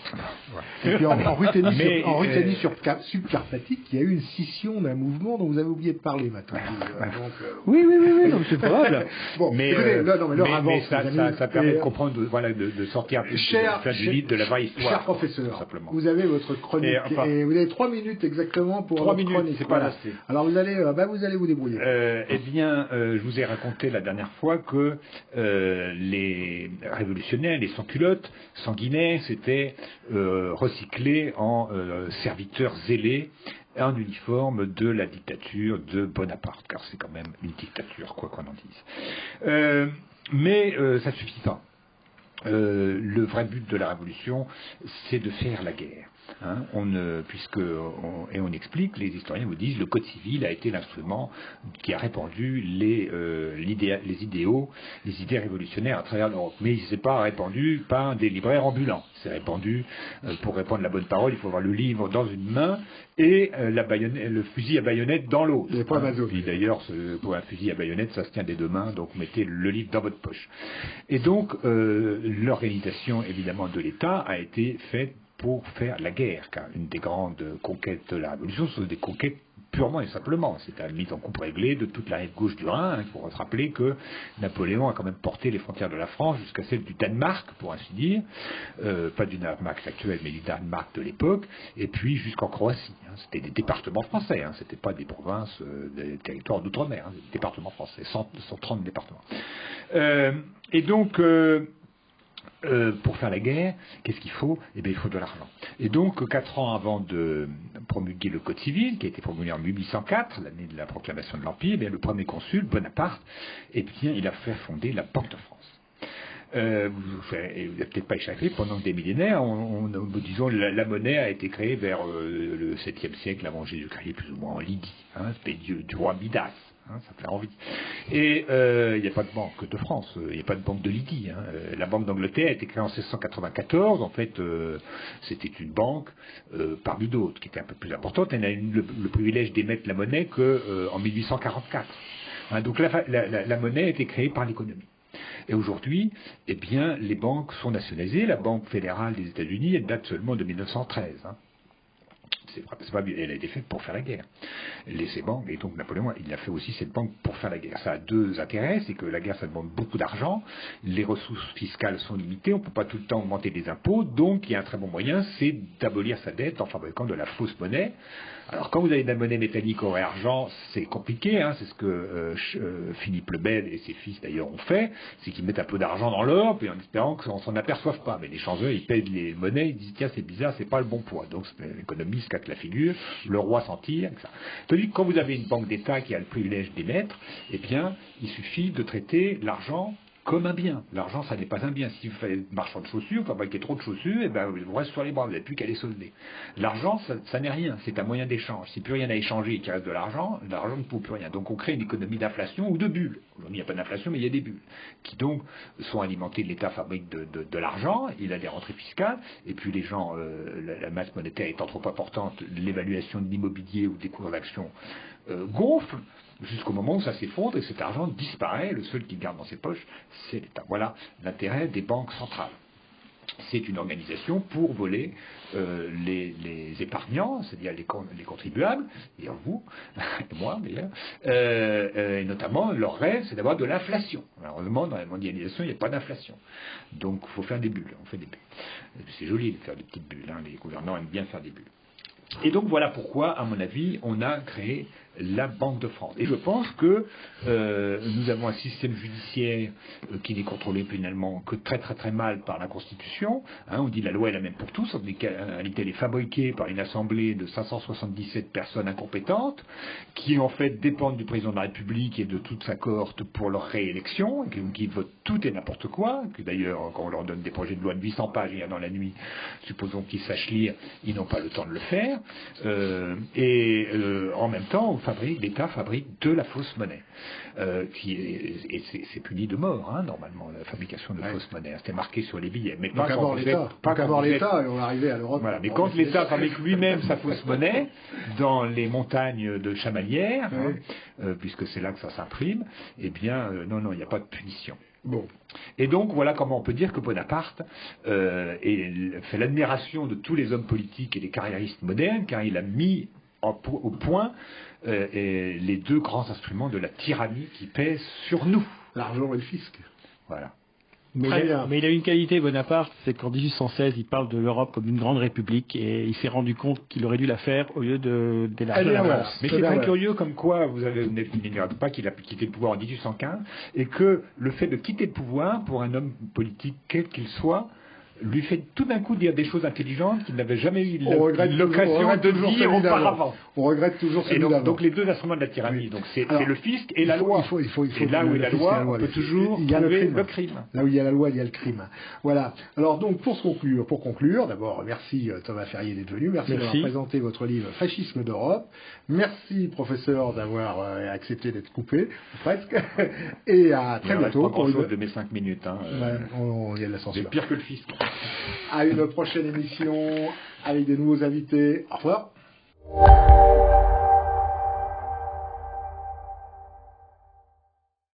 Et puis en Ruthénie subcarpatique, il y a eu une scission d'un mouvement dont vous avez oublié de parler maintenant. Oui, non, c'est probable. Bon, mais ça permet de comprendre, de sortir un peu de la vraie histoire. Cher professeur, simplement. Vous avez votre chronique et vous avez 3 minutes exactement pour votre chronique. C'est pas assez. Alors vous allez vous débrouiller. Eh bien, je vous ai raconté la dernière fois que les révolutionnaires, les sans-culottes, sanguinaires, s'étaient recyclés en serviteurs zélés en uniforme de la dictature de Bonaparte, car c'est quand même une dictature, quoi qu'on en dise. Mais ça ne suffit pas. Le vrai but de la révolution, c'est de faire la guerre. Hein, et on explique, les historiens vous disent, le Code civil a été l'instrument qui a répandu les idées révolutionnaires à travers l'Europe. Mais il ne s'est pas répandu par des libraires ambulants. C'est répandu, pour répandre la bonne parole, il faut avoir le livre dans une main et le fusil à baïonnette dans l'autre. Puis d'ailleurs, pour un fusil à baïonnette, ça se tient des deux mains, donc mettez le livre dans votre poche. Et donc, l'organisation, évidemment, de l'État a été faite pour faire la guerre, car une des grandes conquêtes de la Révolution, ce sont des conquêtes purement et simplement. C'est la mise en coupe réglée de toute la rive gauche du Rhin. Il faut se rappeler que Napoléon a quand même porté les frontières de la France jusqu'à celles du Danemark, pour ainsi dire. Pas du Danemark actuel, mais du Danemark de l'époque. Et puis jusqu'en Croatie. Hein. C'était des départements français. Hein. C'était pas des provinces, des territoires d'outre-mer. Hein. Des départements français. 130 départements. Et donc... pour faire la guerre, qu'est-ce qu'il faut? Eh bien, il faut de l'argent. Et donc, 4 ans avant de promulguer le Code civil, qui a été promulgué en 1804, l'année de la proclamation de l'Empire, eh bien, le premier consul, Bonaparte, eh bien, il a fait fonder la Banque de France. Vous n'avez peut-être pas échappé, pendant des millénaires, disons, la monnaie a été créée vers le 7e siècle avant Jésus-Christ, plus ou moins en Lydie, hein, c'était du roi Midas. Hein, ça fait envie. Et il n'y a pas de banque de France, il n'y a pas de banque de Lydie. Hein. La Banque d'Angleterre a été créée en 1694. En fait, c'était une banque parmi d'autres qui était un peu plus importante. Elle a eu le privilège d'émettre la monnaie qu'en 1844. Hein, donc la monnaie a été créée par l'économie. Et aujourd'hui, eh bien, les banques sont nationalisées. La Banque fédérale des États-Unis, elle date seulement de 1913. Hein. Elle a été faite pour faire la guerre. Ces banques, et donc Napoléon, il a fait aussi cette banque pour faire la guerre. Ça a deux intérêts, c'est que la guerre, ça demande beaucoup d'argent, les ressources fiscales sont limitées, on ne peut pas tout le temps augmenter les impôts, donc il y a un très bon moyen, c'est d'abolir sa dette en fabriquant de la fausse monnaie. Alors quand vous avez de la monnaie métallique au argent, c'est compliqué, hein, c'est ce que Philippe le Bel et ses fils d'ailleurs ont fait, c'est qu'ils mettent un peu d'argent dans l'or, puis en espérant qu'on s'en aperçoive pas. Mais les changeurs, ils pèsent les monnaies, ils disent tiens c'est bizarre, c'est pas le bon poids. Donc l'économiste casse la figure, le roi s'en tire, etc. Tandis que quand vous avez une banque d'État qui a le privilège d'émettre, eh bien il suffit de traiter l'argent comme un bien. L'argent, ça n'est pas un bien. Si vous faites marchand de chaussures, vous fabriquez trop de chaussures, eh ben, vous restez sur les bras, vous n'avez plus qu'à les solder. L'argent, ça n'est rien, c'est un moyen d'échange. Si plus rien à échanger et qu'il reste de l'argent ne vaut plus rien. Donc on crée une économie d'inflation ou de bulles. Aujourd'hui, il n'y a pas d'inflation, mais il y a des bulles, qui donc sont alimentées. L'État fabrique de l'argent, il a des rentrées fiscales, et puis les gens, la masse monétaire étant trop importante, l'évaluation de l'immobilier ou des cours d'actions gonfle, jusqu'au moment où ça s'effondre et cet argent disparaît. Le seul qui garde dans ses poches, c'est l'État. Voilà l'intérêt des banques centrales. C'est une organisation pour voler les épargnants, c'est-à-dire les contribuables, et vous, et moi d'ailleurs, et notamment leur rêve, c'est d'avoir de l'inflation. Malheureusement, dans la mondialisation, il n'y a pas d'inflation. Donc il faut faire des bulles, on fait des bulles. C'est joli de faire des petites bulles, hein. Les gouvernants aiment bien faire des bulles. Et donc voilà pourquoi, à mon avis, on a créé la Banque de France. Et je pense que nous avons un système judiciaire qui n'est contrôlé finalement que très très très mal par la Constitution. Hein, on dit la loi est la même pour tous, en réalité elle est fabriquée par une assemblée de 577 personnes incompétentes qui en fait dépendent du président de la République et de toute sa cohorte pour leur réélection, qui votent tout et n'importe quoi, que d'ailleurs quand on leur donne des projets de loi de 800 pages hier dans la nuit, supposons qu'ils sachent lire, ils n'ont pas le temps de le faire. En même temps, l'État fabrique de la fausse monnaie, c'est puni de mort, hein, normalement, la fabrication de fausse monnaie. C'était marqué sur les billets. Mais pas quand l'État, et on va arriver à l'Europe. Voilà, mais quand l'État fabrique lui-même sa fausse monnaie dans les montagnes de Chamalières, puisque c'est là que ça s'imprime, eh bien, non, il n'y a pas de punition. Bon. Et donc voilà comment on peut dire que Bonaparte fait l'admiration de tous les hommes politiques et les carriéristes modernes, car il a mis au point les deux grands instruments de la tyrannie qui pèsent sur nous. L'argent et le fisc. Voilà. Mais il a une qualité, Bonaparte, c'est qu'en 1816, il parle de l'Europe comme une grande république et il s'est rendu compte qu'il aurait dû la faire au lieu d'élargir la France. Mais c'est très curieux comme quoi, vous n'ignorez pas qu'il a quitté le pouvoir en 1815 et que le fait de quitter le pouvoir pour un homme politique quel qu'il soit, lui fait tout d'un coup dire des choses intelligentes qu'il n'avait jamais eu l'occasion de dire auparavant. On regrette toujours celui-là. Donc les deux instruments de la tyrannie, donc c'est le fisc et la loi. Et là où est la loi, on peut toujours trouver le crime. Là où il y a la loi, il y a le crime. Voilà. Alors donc pour conclure, d'abord merci Thomas Ferrier d'être venu, merci d'avoir présenté votre livre Fascisme d'Europe. Merci professeur d'avoir accepté d'être coupé, presque. Et à très bientôt. Pas grand-chose de mes 5 minutes. Il y a de la censure. C'est pire que le fisc. À une prochaine émission avec des nouveaux invités. Au revoir.